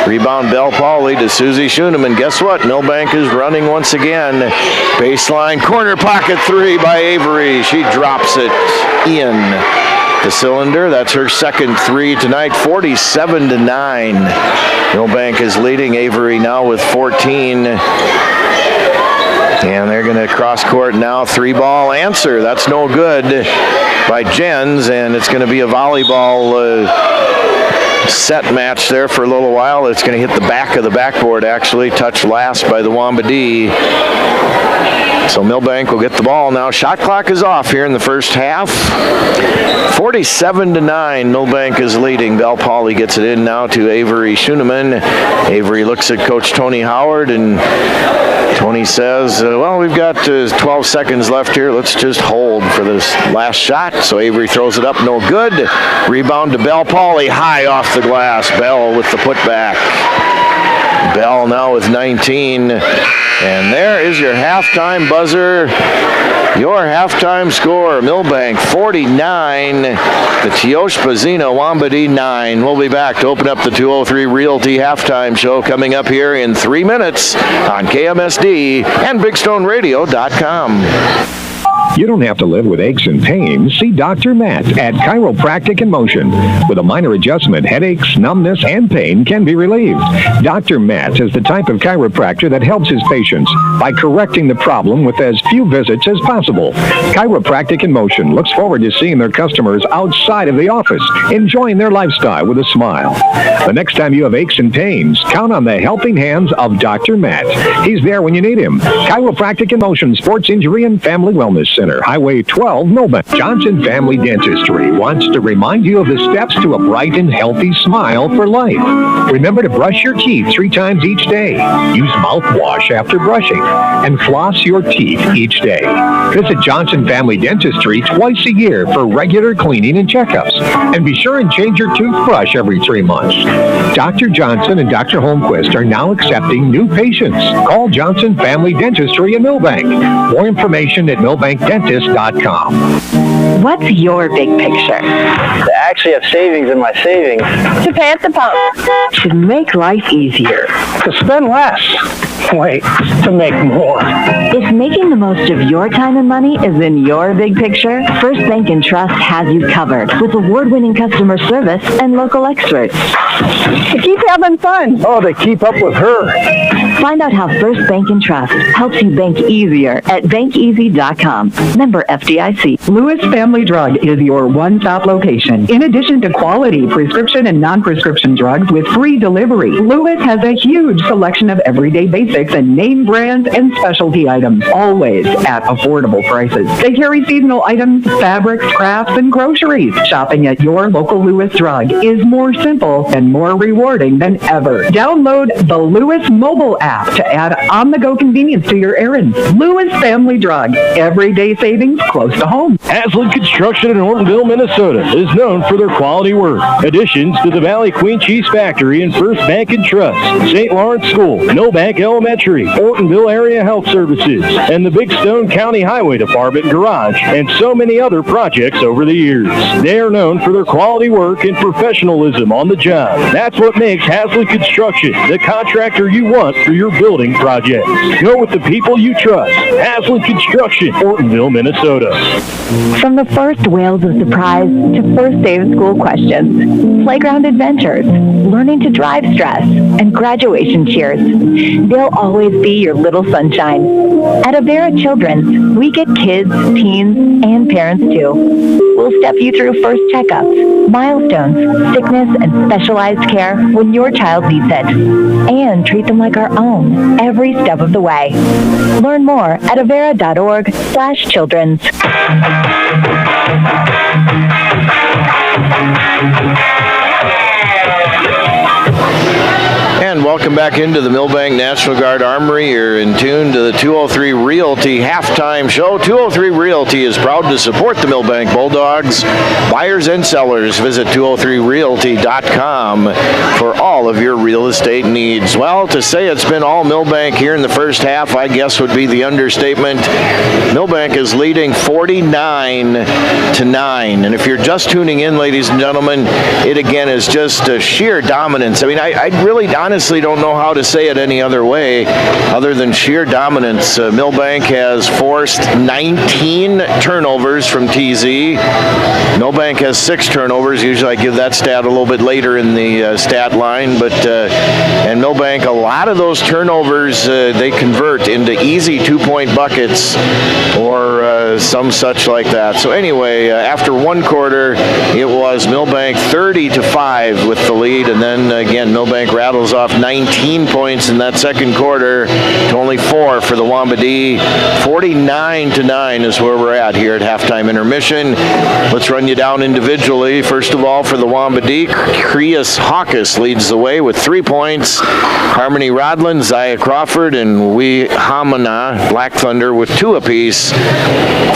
Rebound Belle Pauley to Susie Schoeneman. Guess what? Milbank is running once again. Baseline corner pocket 3 by Avery. She drops it in the cylinder. That's her second 3 tonight. 47-9. Milbank is leading. Avery now with 14. And they're going to cross court now. 3-ball answer. That's no good by Jens, and it's going to be a volleyball set match there for a little while. It's going to hit the back of the backboard, actually. Touched last by the Wambadi. So Milbank will get the ball now. Shot clock is off here in the first half. 47-9, Milbank is leading. Bell Pauley gets it in now to Avery Schoeneman. Avery looks at Coach Tony Howard, and Tony says, well, we've got 12 seconds left here. Let's just hold for this last shot. So Avery throws it up, no good. Rebound to Bell Pauley, high off the glass. Bell with the putback. Bell now with 19. And there is your halftime buzzer. Your halftime score, Milbank 49, the Tiospa Zina Wambadi 9. We'll be back to open up the 203 Realty halftime show coming up here in 3 minutes on KMSD and BigStoneRadio.com. You don't have to live with aches and pains. See Dr. Matt at Chiropractic in Motion. With a minor adjustment, headaches, numbness, and pain can be relieved. Dr. Matt is the type of chiropractor that helps his patients by correcting the problem with as few visits as possible. Chiropractic in Motion looks forward to seeing their customers outside of the office, enjoying their lifestyle with a smile. The next time you have aches and pains, count on the helping hands of Dr. Matt. He's there when you need him. Chiropractic in Motion, Sports Injury and Family Wellness Center, Highway 12, Milbank. Johnson Family Dentistry wants to remind you of the steps to a bright and healthy smile for life. Remember to brush your teeth 3 times each day. Use mouthwash after brushing, and floss your teeth each day. Visit Johnson Family Dentistry twice a year for regular cleaning and checkups. And be sure and change your toothbrush every 3 months. Dr. Johnson and Dr. Holmquist are now accepting new patients. Call Johnson Family Dentistry in Milbank. More information at milbankdentist.com. What's your big picture? To actually have savings in my savings. To pay at the pump. To make life easier. To spend less. Wait, to make more. If making the most of your time and money is in your big picture, First Bank & Trust has you covered with award-winning customer service and local experts. To keep having fun. Oh, to keep up with her. Find out how First Bank & Trust helps you bank easier at bankeasy.com. Member FDIC. Lewis Family Drug is your one-stop location. In addition to quality prescription and non-prescription drugs with free delivery, Lewis has a huge selection of everyday basics and name brands and specialty items, always at affordable prices. They carry seasonal items, fabrics, crafts, and groceries. Shopping at your local Lewis Drug is more simple and more rewarding than ever. Download the Lewis mobile app to add on-the-go convenience to your errands. Lewis Family Drug. Everyday savings close to home. Haslam Construction in Ortonville, Minnesota is known for their quality work. Additions to the Valley Queen Cheese Factory and First Bank & Trust, St. Lawrence School, Milbank Elementary, Ortonville Area Health Services, and the Big Stone County Highway Department Garage, and so many other projects over the years. They are known for their quality work and professionalism on the job. That's what makes Haslam Construction the contractor you want for your building projects. Go with the people you trust. Haslam Construction, Ortonville, Minnesota. From the first wails of surprise to first day of school questions, playground adventures, learning to drive stress, and graduation cheers, they'll always be your little sunshine. At Avera Children's, we get kids, teens, and parents too. We'll step you through first checkups, milestones, sickness, and specialized care when your child needs it, and treat them like our own every step of the way. Learn more at avera.org/children's. And welcome back into the Milbank National Guard Armory. You're in tune to the 203 Realty halftime show. 203 Realty is proud to support the Milbank Bulldogs. Buyers and sellers, visit 203realty.com for all of your real estate needs. Well, to say it's been all Milbank here in the first half, I guess would be the understatement. Milbank is leading 49-9. And if you're just tuning in, ladies and gentlemen, it again is just a sheer dominance. I mean, I really honestly don't know how to say it any other way other than sheer dominance. Milbank has forced 19 turnovers from TZ. Milbank has 6 turnovers. Usually I give that stat a little bit later in the stat line, and Milbank, a lot of those turnovers they convert into easy 2-point buckets or some such like that. So anyway, after one quarter, it was Milbank 30-5 with the lead, and then again Milbank rattles off 19 points in that second quarter to only 4 for the Wambadi. 49-9 is where we're at here at halftime intermission. Let's run you down individually. First of all, for the Wambadi, Krias Hawkes leads the way with 3 points. Harmony Rodland, Zaya Crawford, and Wee Hamana Black Thunder with 2 apiece.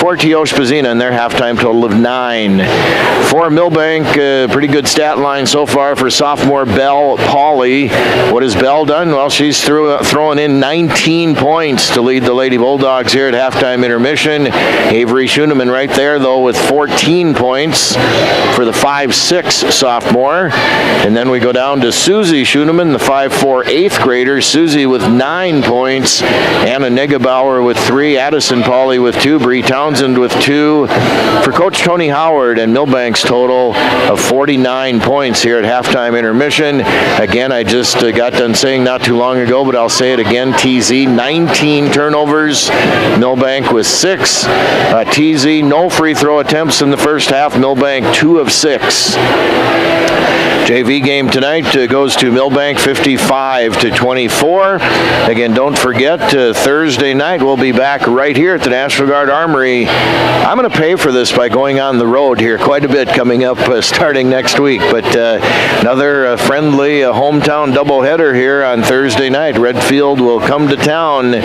For Tiospa Zina in their halftime total of 9. For Milbank, pretty good stat line so far for sophomore Belle Pauley. What has Belle done? Well, she's throwing in 19 points to lead the Lady Bulldogs here at halftime intermission. Avery Schoeneman right there, though, with 14 points for the 5'6" sophomore. And then we go down to Susie Schoeneman, the 5'4" 8th grader. Susie with 9 points. Anna Negebauer with 3. Addison Pauley with 2. Bree Townsend with 2. For Coach Tony Howard and Milbank's total of 49 points here at halftime intermission. Again, I just got done saying not too long ago, but I'll say it again. TZ, 19 turnovers. Milbank with 6. TZ, no free throw attempts in the first half. Milbank, 2 of 6. JV game tonight goes to Milbank 55-24. Again, don't forget, Thursday night we'll be back right here at the National Guard Armory. I'm going to pay for this by going on the road here quite a bit coming up starting next week. But another friendly hometown doubleheader here on Thursday night. Redfield will come to town.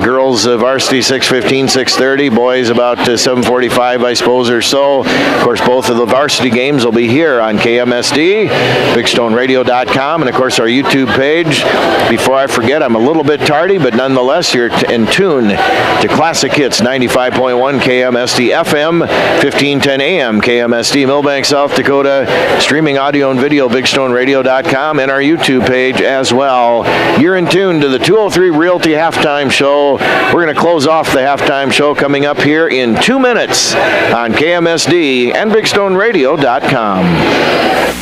Girls varsity 6:15, 6:30. Boys about 7:45, I suppose, or so. Of course, both of the varsity games will be here on KMSD. BigStoneRadio.com, and of course our YouTube page. Before I forget, I'm a little bit tardy, but nonetheless you're in tune to Classic Hits 95.1 KMSD FM, 1510 AM KMSD Milbank, South Dakota. Streaming audio and video, BigStoneRadio.com, and our YouTube page as well. You're in tune to the 203 Realty Halftime Show. We're going to close off the halftime show coming up here in 2 minutes on KMSD and BigStoneRadio.com.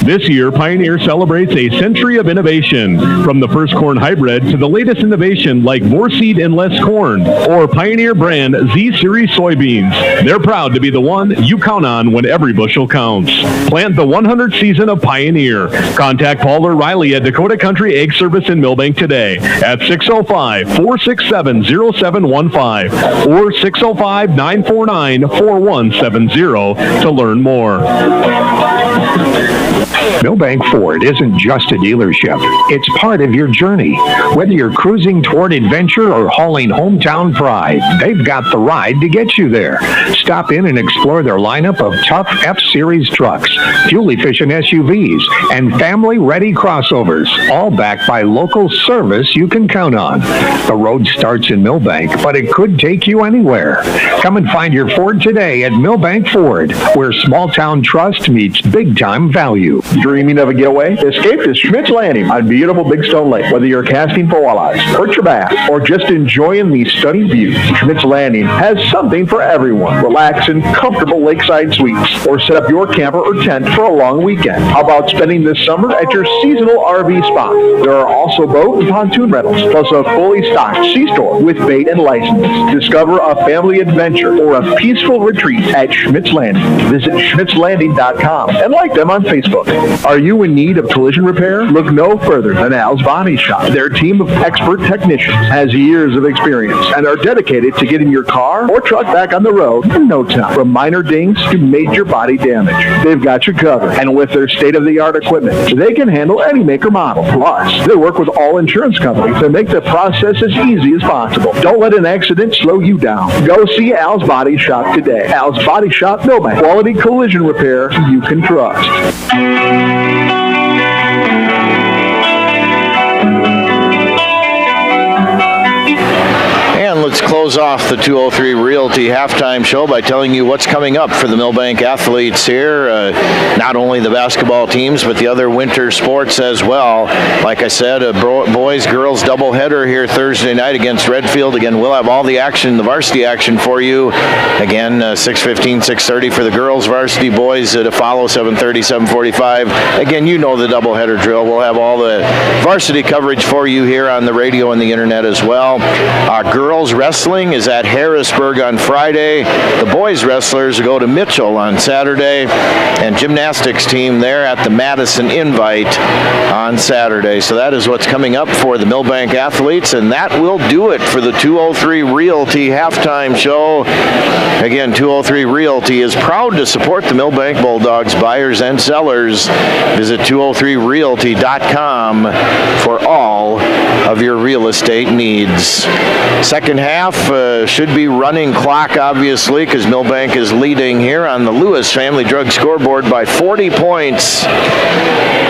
This year, Pioneer celebrates a century of innovation. From the first corn hybrid to the latest innovation like Vorseed and Less Corn, or Pioneer brand Z-Series soybeans. They're proud to be the one you count on when every bushel counts. Plant the 100th season of Pioneer. Contact Paul or Riley at Dakota Country Egg Service in Milbank today at 605-467-0715 or 605-949-4170 to learn more. Milbank Ford isn't just a dealership. It's part of your journey. Whether you're cruising toward adventure or hauling hometown pride, they've got the ride to get you there. Stop in and explore their lineup of tough F-Series trucks, fuel-efficient SUVs, and family-ready crossovers, all backed by local service you can count on. The road starts in Milbank, but it could take you anywhere. Come and find your Ford today at Milbank Ford, where small-town trust meets big-time value. Dreaming of a getaway? Escape to Schmidt's Landing on beautiful Big Stone Lake. Whether you're casting for walleyes, perch your bass, or just enjoying these stunning views, Schmidt's Landing has something for everyone. Relax in comfortable lakeside suites, or set up your camper or tent for a long weekend. How about spending this summer at your seasonal RV spot? There are also boat and pontoon rentals, plus a fully stocked C-store with bait and license. Discover a family adventure or a peaceful retreat at Schmidt's Landing. Visit schmidtslanding.com and like them on Facebook. Are you in need of collision repair? Look no further than Al's Body Shop. Their team of expert technicians has years of experience and are dedicated to getting your car or truck back on the road in no time. From minor dings to major body damage, they've got you covered. And with their state-of-the-art equipment, they can handle any make or model. Plus, they work with all insurance companies to make the process as easy as possible. Don't let an accident slow you down. Go see Al's Body Shop today. Al's Body Shop, Milbank. Quality collision repair you can trust. And let's close off the 203 Realty halftime show by telling you what's coming up for the Milbank athletes here. Not only the basketball teams, but the other winter sports as well. Like I said, a boys-girls doubleheader here Thursday night against Redfield. Again, we'll have all the action, the varsity action for you. Again, 6:15, 6:30 for the girls varsity, boys to follow 7:30, 7:45. Again, you know the doubleheader drill. We'll have all the varsity coverage for you here on the radio and the internet as well. Girls wrestling is at Harrisburg on Friday. The boys wrestlers go to Mitchell on Saturday, and gymnastics team there at the Madison Invite on Saturday. So that is what's coming up for the Milbank athletes, and that will do it for the 203 Realty halftime show. Again, 203 Realty is proud to support the Milbank Bulldogs, buyers and sellers. Visit 203realty.com for all of your real estate needs. Second half should be running clock, obviously, because Milbank is leading here on the Lewis Family Drug scoreboard by 40 points.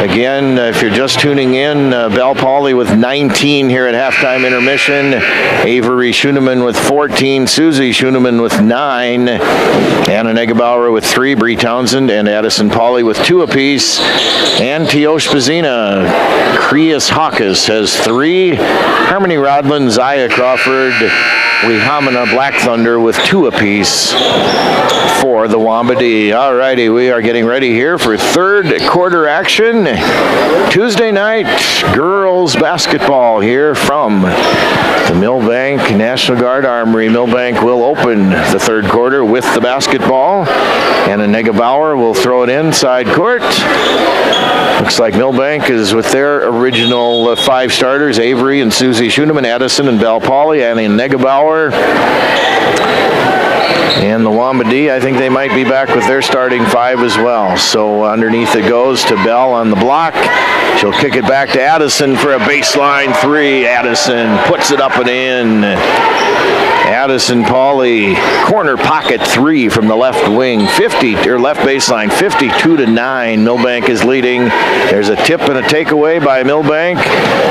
Again, if you're just tuning in, Bell Pauley with 19 here at halftime intermission. Avery Schoeneman with 14. Susie Schoeneman with 9. Anna Negebauer with 3. Bree Townsend and Addison Pauley with 2 apiece. And Tiospa Zina, Creus Hawkes has 3. Harmony Rodland, Zaya Crawford, Wehamina Black Thunder with 2 apiece for the Wambadee. All righty, we are getting ready here for third quarter action. Tuesday night, girls basketball here from the Milbank National Guard Armory. Milbank will open the third quarter with the basketball. Anna Negebauer will throw it inside court. Looks like Milbank is with their original 5 starters, Avery and Susie Schoeneman, Addison and Bell Pauley, Anna Negebauer. And the Wambadee, I think they might be back with their starting 5 as well. So underneath it goes to Bell on the block. She'll kick it back to Addison for a baseline 3. Addison puts it up and in. Addison Pauley, corner pocket 3 from the left wing, 50 or left baseline, 52-9. Milbank is leading. There's a tip and a takeaway by Milbank.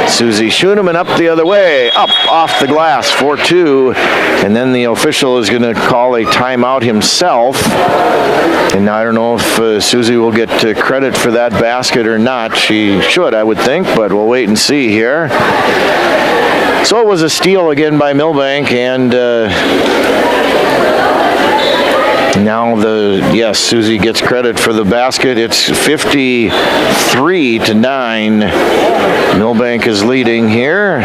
Susie Schoeneman up the other way, up off the glass, 4-2, and then the official is going to call a timeout himself. And I don't know if Susie will get credit for that basket or not. She should, I would think, but we'll wait and see here. So it was a steal again by Milbank, and now Susie gets credit for the basket. It's 53-9. Milbank is leading here.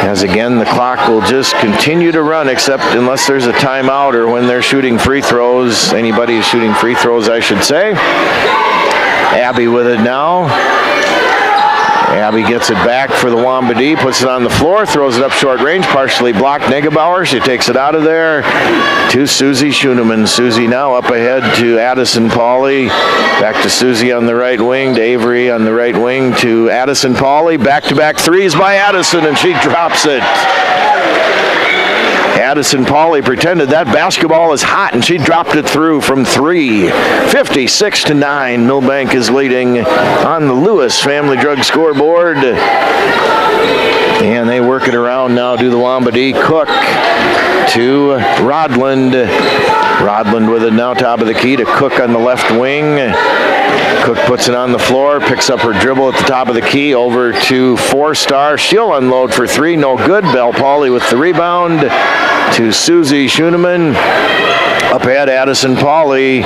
As again, the clock will just continue to run, except unless there's a timeout or when they're shooting free throws. Anybody is shooting free throws, I should say. Abby with it now. Abby gets it back for the Wambadee, puts it on the floor, throws it up short range, partially blocked Negebauer. She takes it out of there to Susie Schoeneman. Susie now up ahead to Addison Pauley. Back to Susie on the right wing, to Avery on the right wing, to Addison Pauley. Back-to-back threes by Addison, and she drops it. Addison Pauley pretended that basketball is hot, and she dropped it through from 3. 56-9. Milbank is leading on the Lewis Family Drug scoreboard. And they work it around now, do the Wambadee. Cook to Rodland. Rodland with it now, top of the key to Cook on the left wing. Cook puts it on the floor, picks up her dribble at the top of the key, over to 4-star. She'll unload for 3, no good. Bell Pauley with the rebound to Susie Schoeneman. Up ahead, Addison Pauley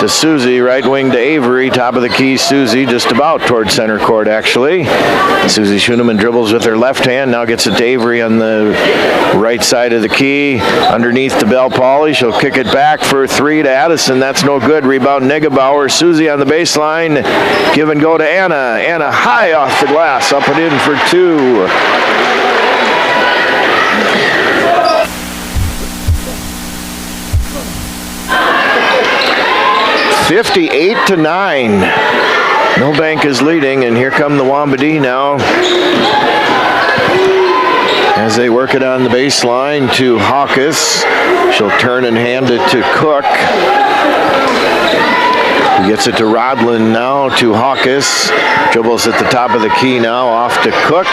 to Susie, right wing to Avery, top of the key, Susie, just about towards center court, actually. Susie Schoeneman dribbles with her left hand, now gets it to Avery on the right side of the key, underneath to Bell Pauley. She'll kick it back for 3 to Addison. That's no good. Rebound Negebauer. Susie on the baseline. Give and go to Anna. Anna high off the glass, up and in for 2. 58-9. Milbank is leading, and here come the Wambadee now. As they work it on the baseline to Hawkes. She'll turn and hand it to Cook. He gets it to Rodlin now, to Hawkes. Dribbles at the top of the key now, off to Cook.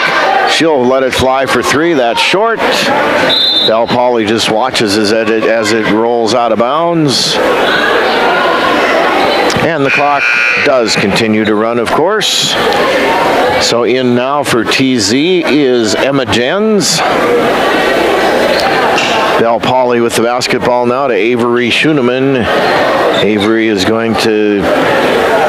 She'll let it fly for three. That's short. Bell Pauley just watches as it rolls out of bounds. And the clock does continue to run, of course. So in now for TZ is Emma Jens. Bell Pauley with the basketball now to Avery Schoeneman. Avery is going to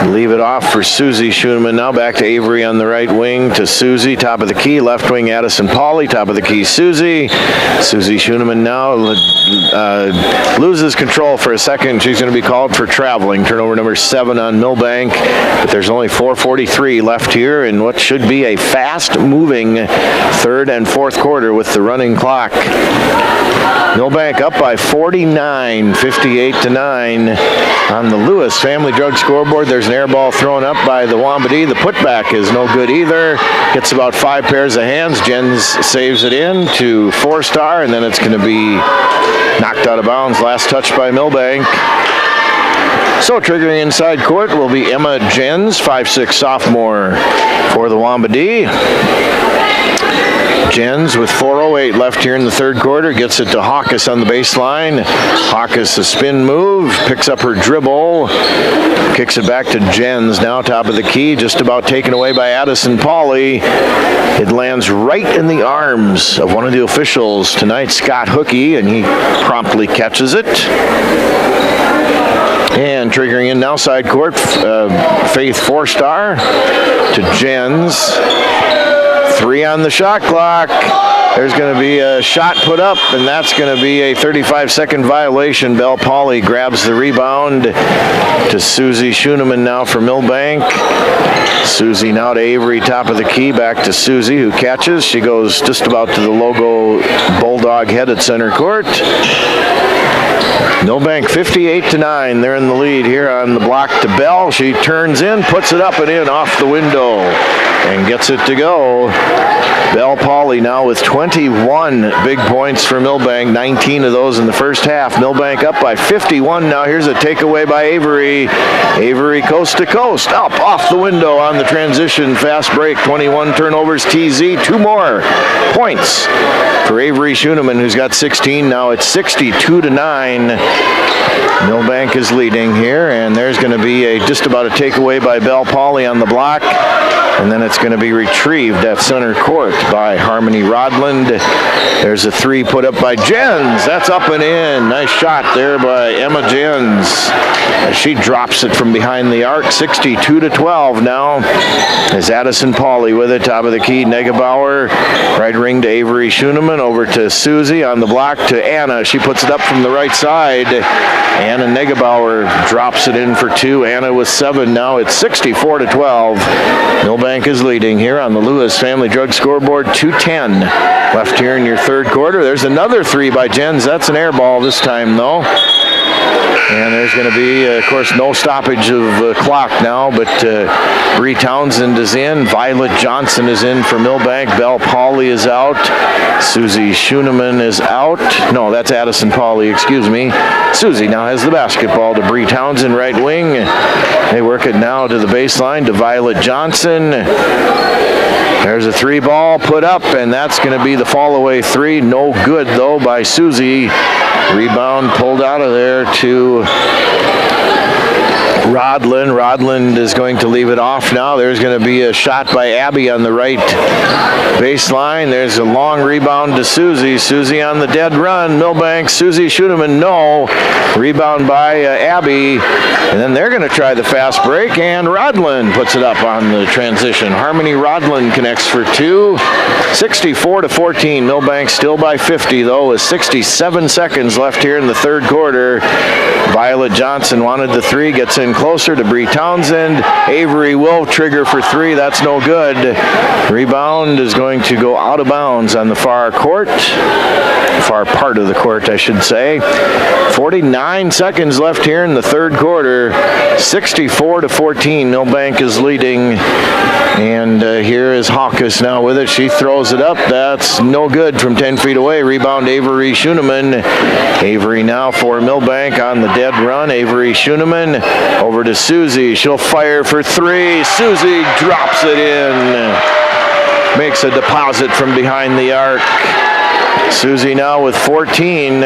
leave it off for Susie Schoeneman. Now back to Avery on the right wing to Susie. Top of the key, left wing Addison Pauley. Top of the key, Susie. Susie Schoeneman now loses control for a second. She's going to be called for traveling. Turnover number 7 on Milbank. But there's only 4:43 left here in what should be a fast-moving third and fourth quarter with the running clock. Milbank up by 49, 58-9 on the Lewis Family Drug scoreboard. There's an air ball thrown up by the Wambadee. The putback is no good either. Gets about 5 pairs of hands. Jens saves it in to 4-star, and then it's going to be knocked out of bounds. Last touch by Milbank. So triggering inside court will be Emma Jens, 5'6" sophomore for the Wambadee. Jens with 4:08 left here in the third quarter, gets it to Hawkes on the baseline. Hawkes a spin move, picks up her dribble, kicks it back to Jens, now top of the key, just about taken away by Addison Pauley. It lands right in the arms of one of the officials tonight, Scott Hookey, and he promptly catches it. And triggering in now side court, Faith 4-star to Jens. 3 on the shot clock. There's going to be a shot put up, and that's going to be a 35-second violation. Bell Pauley grabs the rebound to Susie Schoeneman now for Milbank. Susie now to Avery, top of the key, back to Susie, who catches. She goes just about to the logo Bulldog head at center court. Milbank 58-9. They're in the lead here on the block to Bell. She turns in, puts it up and in off the window, and gets it to go. Bell Pauley now with 21 big points for Milbank, 19 of those in the first half. Milbank up by 51 now. Here's a takeaway by Avery. Avery coast to coast, up off the window on the transition. Fast break, 21 turnovers, TZ. 2 more points for Avery Schoeneman, who's got 16. Now it's 62-9. Milbank is leading here, and there's going to be just about a takeaway by Bell Pauley on the block. And then it's going to be retrieved at center court by Harmony Rodland. There's a 3 put up by Jens. That's up and in. Nice shot there by Emma Jens. She drops it from behind the arc. 62-12 now. As Addison Pauley with it. Top of the key, Negebauer. Right ring to Avery Schoeneman. Over to Susie on the block to Anna. She puts it up from the right side. Anna Negebauer drops it in for 2. Anna with 7. Now it's 64-12. Milbank is leading here on the Lewis Family Drug scoreboard. 2:10 left here in your third quarter. There's another 3 by Jens. That's an air ball this time, though. And there's going to be, of course, no stoppage of clock now, but Bree Townsend is in. Violet Johnson is in for Milbank. Bell Pauley is out. Susie Schoeneman is out. No, that's Addison Pauley, excuse me. Susie now has the basketball to Bree Townsend, right wing. They work it now to the baseline to Violet Johnson. There's a 3 ball put up, and that's going to be the fall away 3. No good, though, by Susie. Rebound pulled out of there to Rodland. Rodland is going to leave it off now. There's going to be a shot by Abby on the right baseline. There's a long rebound to Susie. Susie on the dead run. Milbank, Susie Schoeneman, no. Rebound by Abby. And then they're going to try the fast break, and Rodland puts it up on the transition. Harmony Rodland connects for 2. 64-14. Milbank still by 50, though, with 67 seconds left here in the third quarter. Violet Johnson wanted the 3, gets in closer to Bree Townsend. Avery will trigger for 3. That's no good. Rebound is going to go out of bounds on the far court. far part of the court, I should say. 49 seconds left here in the third quarter. 64-14. Milbank is leading. And here is Hawkes now with it. She throws it up. That's no good from 10 feet away. Rebound Avery Schoenemann. Avery now for Milbank on the dead run. Avery Schoenemann over to Susie. She'll fire for three. Susie drops it in. Makes a deposit from behind the arc. Susie now with 14.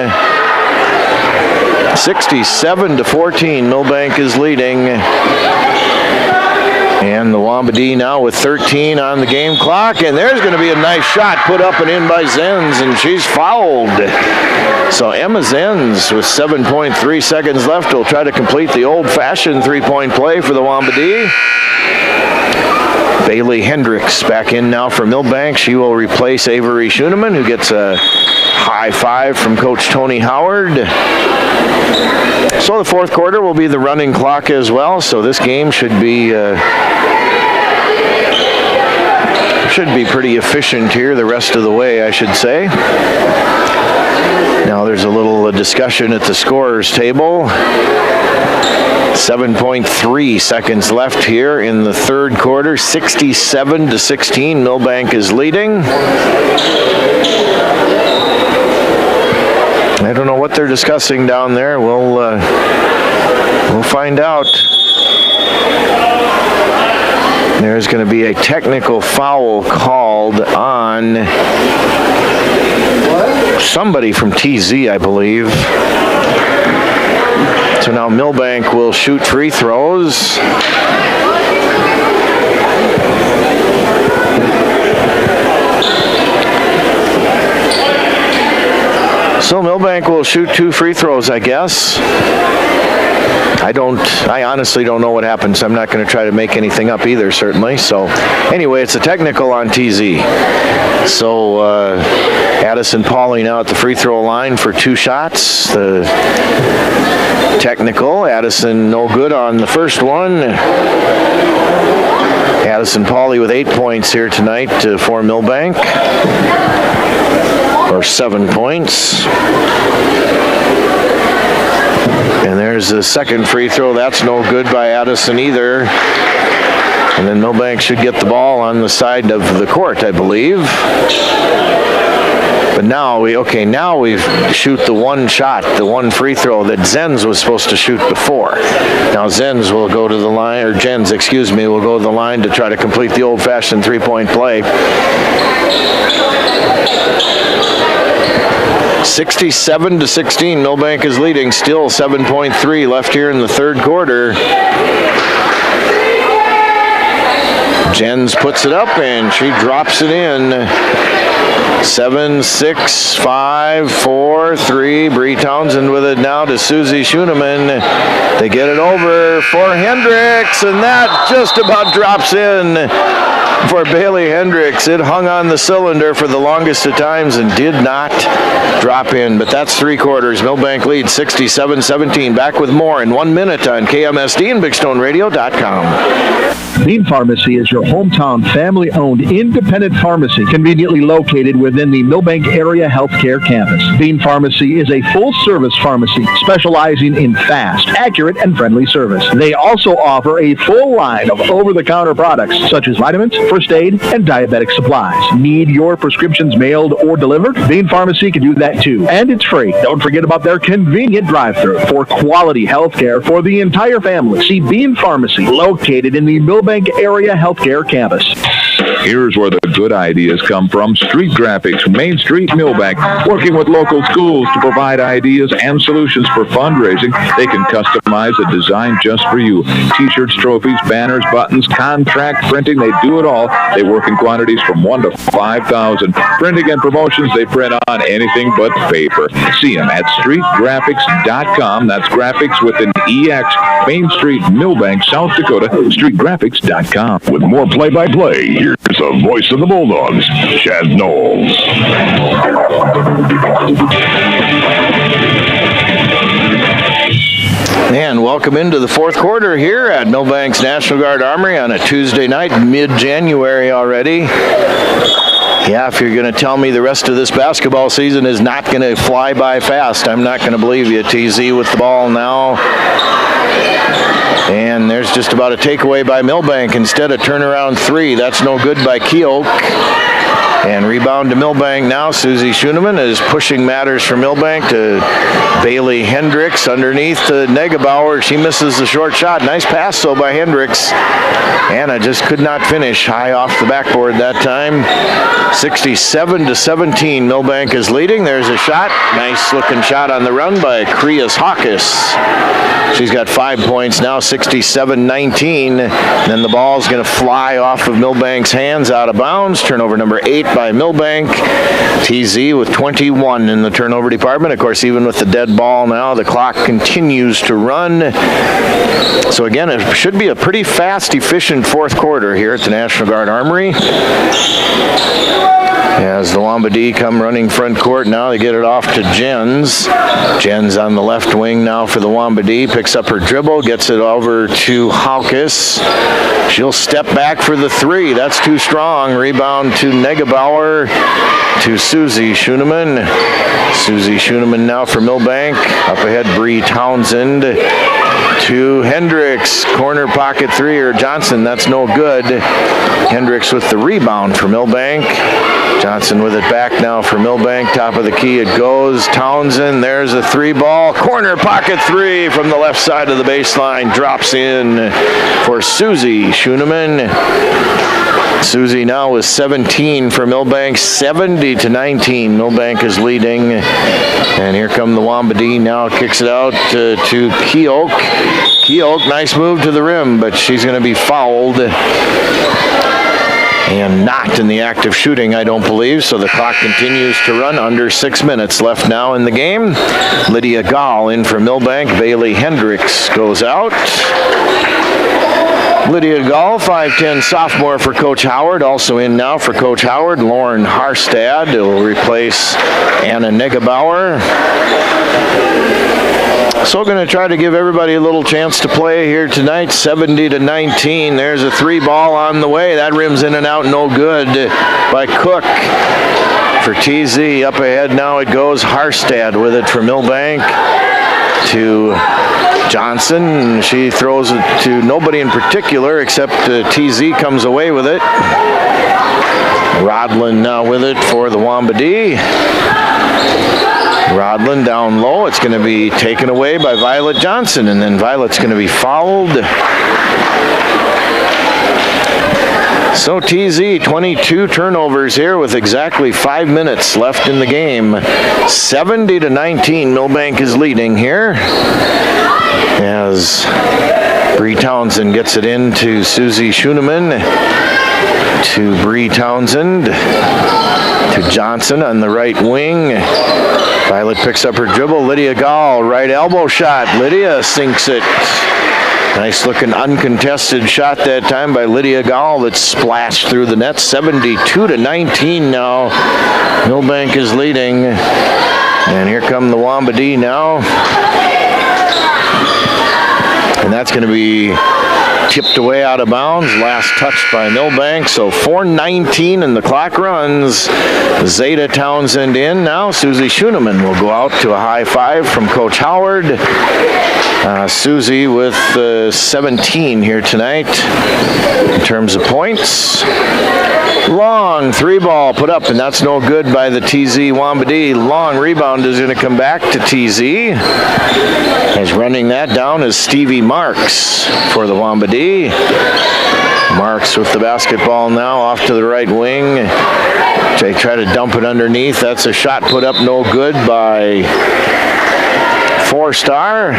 67-14. Milbank is leading. And the Wambadee now with 13 on the game clock. And there's going to be a nice shot put up and in by Zenz, and she's fouled. So Emma Zenz with 7.3 seconds left will try to complete the old-fashioned three-point play for the Wambadee. Bailey Hendricks back in now for Milbank. She will replace Avery Schoenemann, who gets a high five from Coach Tony Howard. So the fourth quarter will be the running clock as well. So this game should be pretty efficient here the rest of the way, I should say. Now there's a little discussion at the scorer's table. 7.3 seconds left here in the third quarter. 67-16. Milbank is leading. I don't know what they're discussing down there. We'll find out. There's going to be a technical foul called on somebody from TZ, I believe. So now Milbank will shoot free throws. So Milbank will shoot 2 free throws, I guess. I honestly don't know what happens. I'm not going to try to make anything up either, certainly. So anyway, it's a technical on TZ. So Addison Pauly now at the free throw line for 2 shots. The technical. Addison no good on the first one. Addison Pauly with 8 points here tonight for Milbank. Or 7 points. And there's the second free throw. That's no good by Addison either. And then Milbank should get the ball on the side of the court, I believe. But now we shoot the one shot, the one free throw that Zenz was supposed to shoot before. Now Zenz will go to the line, or Jens, excuse me, will go to the line to try to complete the old-fashioned three-point play. 67-16, Milbank is leading, still 7.3 left here in the third quarter. Jens puts it up and she drops it in. 7, 6, 5, 4, 3. Bree Townsend with it now to Susie Schoenemann. They get it over for Hendricks, and that just about drops in for Bailey Hendricks. It hung on the cylinder for the longest of times and did not drop in. But that's 3 quarters. Milbank leads 67-17. Back with more in 1 minute on KMSD and BigStoneRadio.com. Bean Pharmacy is your hometown family-owned independent pharmacy conveniently located within the Milbank Area Healthcare Campus. Bean Pharmacy is a full-service pharmacy specializing in fast, accurate, and friendly service. They also offer a full line of over-the-counter products such as vitamins, first aid, and diabetic supplies. Need your prescriptions mailed or delivered? Bean Pharmacy can do that too, and it's free. Don't forget about their convenient drive-thru for quality healthcare for the entire family. See Bean Pharmacy, located in the Milbank Area Healthcare Campus. Here's where the good ideas come from. Street Graphics, Main Street, Milbank. Working with local schools to provide ideas and solutions for fundraising. They can customize a design just for you. T-shirts, trophies, banners, buttons, contract printing. They do it all. They work in quantities from 1 to 5,000. Printing and promotions, they print on anything but paper. See them at streetgraphics.com. That's graphics with an EX. Main Street, Milbank, South Dakota. Streetgraphics.com. With more play-by-play, here's the voice of the Bulldogs, Chad Knowles. And welcome into the fourth quarter here at Milbank's National Guard Armory on a Tuesday night, mid-January already. Yeah, if you're going to tell me the rest of this basketball season is not going to fly by fast, I'm not going to believe you. TZ with the ball now. And there's just about a takeaway by Milbank instead of turnaround three. That's no good by Keough. And rebound to Milbank now. Susie Schoenemann is pushing matters for Milbank to Bailey Hendricks underneath to Negebauer. She misses the short shot. Nice pass, though, by Hendricks. Anna just could not finish. High off the backboard that time. 67-17. Milbank is leading. There's a shot. Nice looking shot on the run by Krias Hawkes. She's got 5 points now, 67-19. Then the ball's going to fly off of Milbank's hands out of bounds. Turnover number 8 by Milbank. TZ with 21 in the turnover department. Of course, even with the dead ball now, the clock continues to run. So again, it should be a pretty fast, efficient fourth quarter here at the National Guard Armory. As the Wambadi come running front court, now they get it off to Jens. Jens on the left wing now for the Wambadi. Picks up her dribble, gets it over to Hawkes. She'll step back for the three. That's too strong. Rebound to Negebauer, to Susie Schoenemann. Susie Schoenemann now for Milbank. Up ahead, Bree Townsend to Hendricks. Corner pocket three, or Johnson. That's no good. Hendricks with the rebound for Milbank. Johnson with it back now for Milbank. Top of the key it goes. Townsend, there's a three ball. Corner pocket three from the left side of the baseline. Drops in for Susie Schoenemann. Susie now with 17 for Milbank, 70-19. Milbank is leading. And here come the Wambadi now. Kicks it out to Keough. Keough, nice move to the rim, but she's going to be fouled. And not in the act of shooting, I don't believe. So the clock continues to run. Under 6 minutes left now in the game. Lydia Gall in for Milbank. Bailey Hendricks goes out. Lydia Gall, 5'10", sophomore for Coach Howard. Also in now for Coach Howard, Lauren Harstad will replace Anna Negebauer. So going to try to give everybody a little chance to play here tonight. 70-19. There's a three ball on the way. That rims in and out, no good by Cook for TZ. Up ahead now it goes. Harstad with it for Milbank to Johnson. She throws it to nobody in particular except TZ comes away with it. Rodland now with it for the Wambadi. Rodland down low. It's going to be taken away by Violet Johnson, and then Violet's going to be fouled. So TZ, 22 turnovers here with exactly 5 minutes left in the game. 70-19, Milbank is leading here. As Bree Townsend gets it in to Susie Schoenemann. To Bree Townsend. To Johnson on the right wing. Violet picks up her dribble. Lydia Gall, right elbow shot. Lydia sinks it. Nice looking uncontested shot that time by Lydia Gall that splashed through the net. 72-19 now. Milbank is leading. And here come the Wambadi now. And that's going to be tipped away out of bounds. Last touch by Milbank. So 4:19 and the clock runs. Zeta Townsend in now. Susie Schoenemann will go out to a high five from Coach Howard. Susie with 17 here tonight in terms of points. Long three ball put up, and that's no good by the TZ Wambadi. Long rebound is going to come back to TZ. As running that down is Stevie Marks for the Wambadi. Marks with the basketball now off to the right wing. They try to dump it underneath. That's a shot put up, no good by Four-star.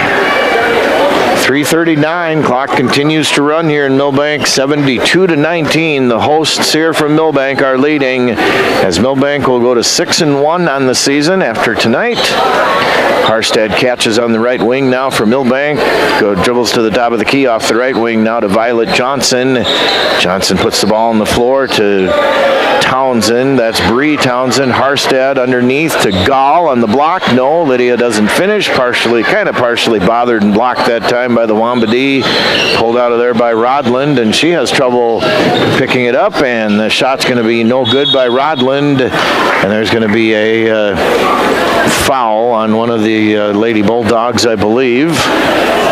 3:39. Clock continues to run here in Milbank. 72-19. The hosts here from Milbank are leading as Milbank will go to 6-1 on the season after tonight. Harstead catches on the right wing now for Milbank. Dribbles to the top of the key off the right wing now to Violet Johnson. Johnson puts the ball on the floor to Townsend. That's Bree Townsend. Harstead underneath to Gall on the block. No, Lydia doesn't finish. Kind of partially bothered and blocked that time by the Wambadee. Pulled out of there by Rodland, and she has trouble picking it up, and the shot's going to be no good by Rodland, and there's going to be a foul on one of the Lady Bulldogs, I believe,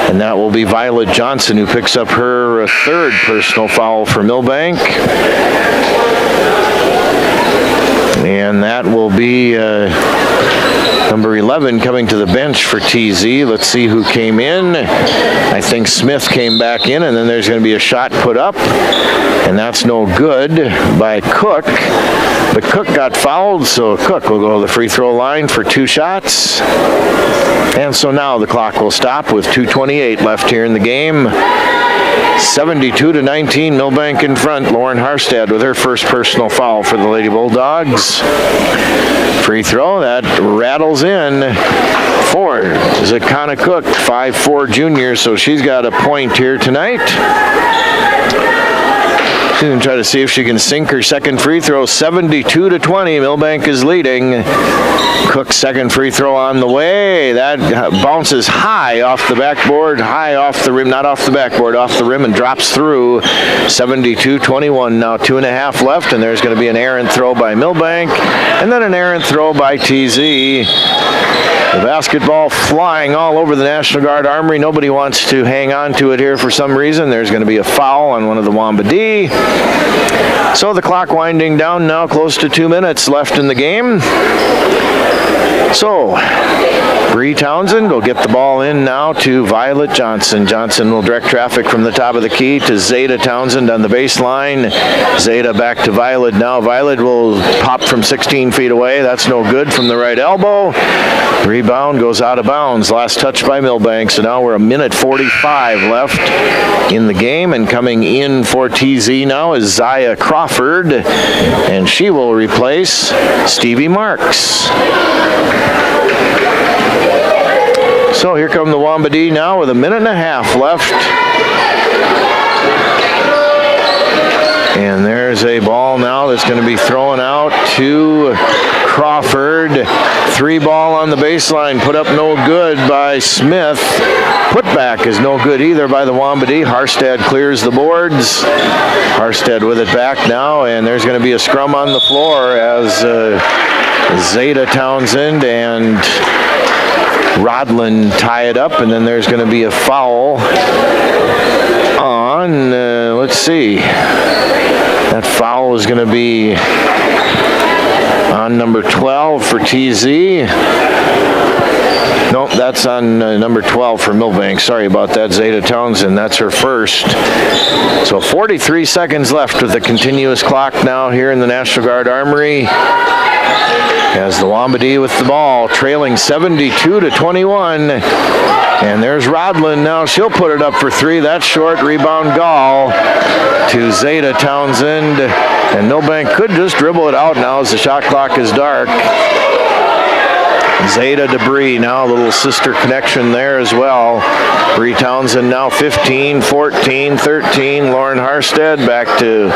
and that will be Violet Johnson, who picks up her third personal foul for Milbank. And that will be number 11 coming to the bench for TZ. Let's see who came in. I think Smith came back in, and then there's going to be a shot put up, and that's no good by Cook. But Cook got fouled, so Cook will go to the free throw line for 2 shots. And so now the clock will stop with 2:28 left here in the game. 72-19, Milbank in front. Lauren Harstead with her first personal foul for the Lady Bulldogs. Free throw, that rattles in for Zakana Cook, 5'4" junior, so she's got a point here tonight. She's going to try to see if she can sink her second free throw. 72-20, Milbank is leading. Cook's second free throw on the way. That bounces high off the backboard, high off the rim, not off the backboard, off the rim, and drops through. 72-21, now 2.5 left, and there's going to be an errant throw by Milbank, and then an errant throw by TZ. The basketball flying all over the National Guard Armory. Nobody wants to hang on to it here for some reason. There's going to be a foul on one of the Wambadee. So the clock winding down now, close to 2 minutes left in the game. So Bree Townsend will get the ball in now to Violet Johnson. Johnson will direct traffic from the top of the key to Zeta Townsend on the baseline. Zeta back to Violet now. Violet will pop from 16 feet away. That's no good from the right elbow. Rebound goes out of bounds. Last touch by Milbank. So now we're 1:45 left in the game, and coming in for TZ now is Zaya Crawford, and she will replace Stevie Marks. So here come the Wambadee now with 1.5 minutes left. And there's a ball now that's going to be thrown out to Crawford. 3 ball on the baseline, put up no good by Smith. Putback is no good either by the Wambadee. Harstead clears the boards. Harstead with it back now, and there's going to be a scrum on the floor as Zeta Townsend and Rodland tie it up, and then there's going to be a foul on, let's see, that foul is going to be on number 12 for TZ. Nope, that's on number 12 for Milbank. Sorry about that, Zeta Townsend. That's her first. So 43 seconds left with the continuous clock now here in the National Guard Armory. As the Wambadee with the ball, trailing 72-21. And there's Rodland now. She'll put it up for 3. That's short. Rebound Gall to Zeta Townsend. And Milbank could just dribble it out now as the shot clock is dark. Zeta to Bree, now a little sister connection there as well. Bree Townsend now 15, 14, 13. Lauren Harstead back to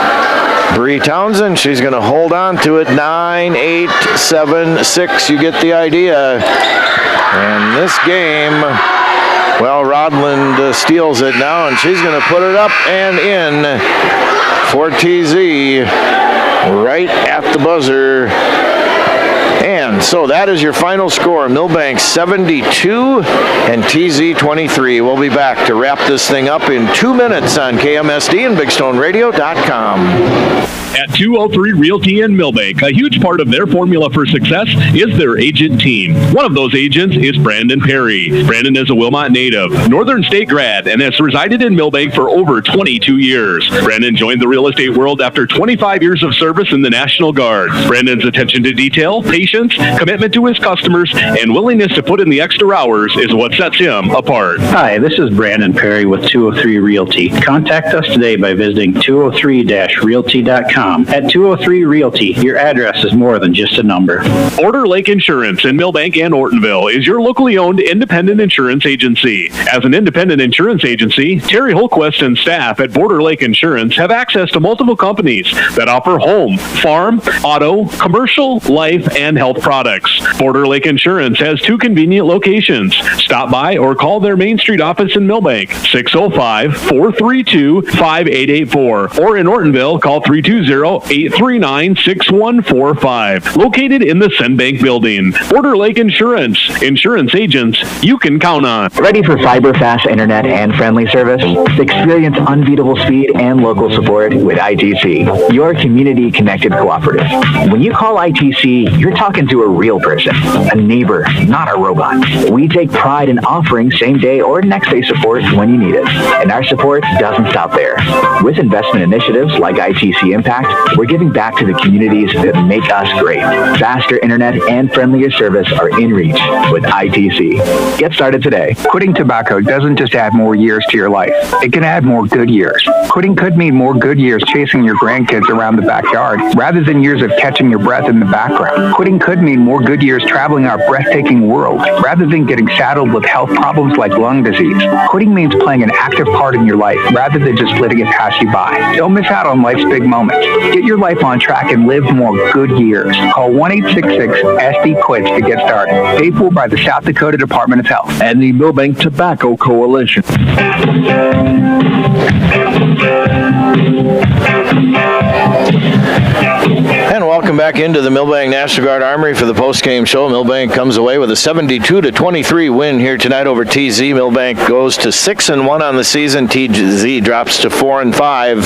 Bree Townsend. She's going to hold on to it. 9, 8, 7, 6. You get the idea. And this game, well, Rodland steals it now, and she's going to put it up and in for TZ right at the buzzer. And so that is your final score. Milbank 72 and TZ 23. We'll be back to wrap this thing up in 2 minutes on KMSD and BigStoneRadio.com. At 203 Realty in Milbank, a huge part of their formula for success is their agent team. One of those agents is Brandon Perry. Brandon is a Wilmot native, Northern State grad, and has resided in Milbank for over 22 years. Brandon joined the real estate world after 25 years of service in the National Guard. Brandon's attention to detail, patience, commitment to his customers, and willingness to put in the extra hours is what sets him apart. Hi, this is Brandon Perry with 203 Realty. Contact us today by visiting 203-realty.com BorderLakeInsurance.com. At 203 Realty, your address is more than just a number. Border Lake Insurance in Milbank and Ortonville is your locally owned independent insurance agency. As an independent insurance agency, Terry Holquist and staff at Border Lake Insurance have access to multiple companies that offer home, farm, auto, commercial, life, and health products. Border Lake Insurance has 2 convenient locations. Stop by or call their Main Street office in Milbank, 605-432-5884. Or in Ortonville, call 320-839-6145. Located in the Senbank building. Border Lake Insurance. Insurance agents you can count on. Ready for fiber-fast internet and friendly service? Experience unbeatable speed and local support with ITC, your community-connected cooperative. When you call ITC, you're talking to a real person, a neighbor, not a robot. We take pride in offering same-day or next-day support when you need it, and our support doesn't stop there. With investment initiatives like ITC Impact, we're giving back to the communities that make us great. Faster internet and friendlier service are in reach with ITC. Get started today. Quitting tobacco doesn't just add more years to your life. It can add more good years. Quitting could mean more good years chasing your grandkids around the backyard rather than years of catching your breath in the background. Quitting could mean more good years traveling our breathtaking world rather than getting saddled with health problems like lung disease. Quitting means playing an active part in your life rather than just letting it pass you by. Don't miss out on life's big moments. Get your life on track and live more good years. Call 1-866-SD-QUITS to get started. Paid for by the South Dakota Department of Health and the Milbank Tobacco Coalition. And welcome back into the Milbank National Guard Armory for the post-game show. Milbank comes away with a 72-23 win here tonight over TZ. Milbank goes to 6-1 on the season. TZ drops to 4-5.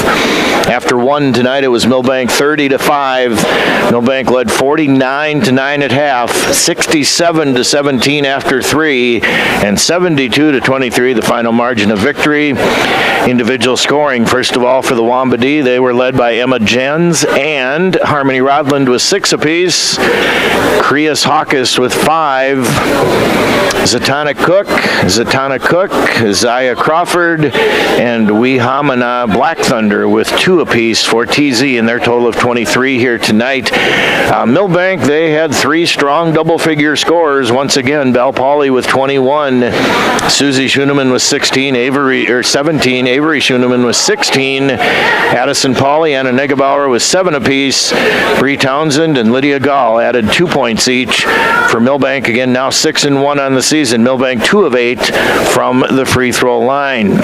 After one tonight, it was Milbank 30-5. Milbank led 49-9 at half, 67-17 after 3, and 72-23 the final margin of victory. Individual scoring, first of all, for the Wamba D, they were led by Emma Jens and Harmony Rodland with 6 apiece. Krias Hawkes with 5. Zatanna Cook, Isaiah Crawford, and Wehamana Black Thunder with 2 apiece for TZ, and their total of 23 here tonight. Milbank, they had 3 strong double-figure scorers. Once again, Belle Pauley with 21, Susie Schoenemann with 17, Avery Schoenemann with 16, Addison Pauley, Anna Negebauer with 7 apiece, Bree Townsend and Lydia Gall added 2 points each for Milbank. Again, now 6-1 on the season. Milbank 2 of 8 from the free throw line.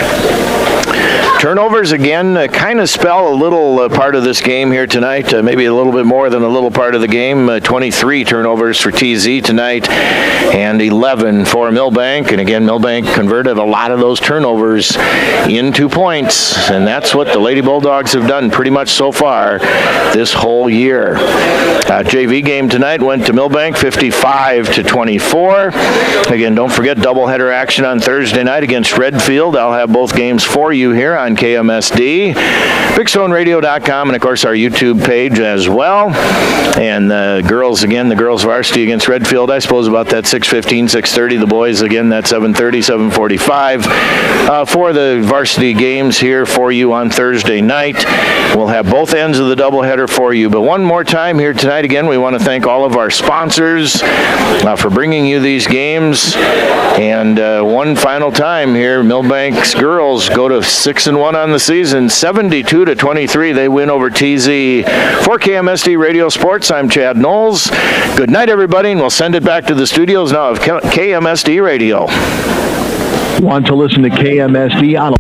Turnovers again kind of spell a little part of this game here tonight, maybe a little bit more than a little part of the game. 23 turnovers for TZ tonight and 11 for Milbank. And again, Milbank converted a lot of those turnovers into points, and that's what the Lady Bulldogs have done pretty much so far this whole year. JV game tonight went to Milbank 55-24. Again, don't forget doubleheader action on Thursday night against Redfield. I'll have both games for you here on KMSD, BigStoneRadio.com, and of course our YouTube page as well. And the girls varsity against Redfield, I suppose about that 6:15, 6:30. The boys again that 7:30, 7:45 for the varsity games here for you on Thursday night. We'll have both ends of the doubleheader for you. But one more time here tonight, again, we want to thank all of our sponsors for bringing you these games. And one final time here, Milbank's girls go to 6-1 on the season, 72-23. They win over TZ. For KMSD Radio Sports, I'm Chad Knowles. Good night, everybody, and we'll send it back to the studios now of KMSD Radio. Want to listen to KMSD on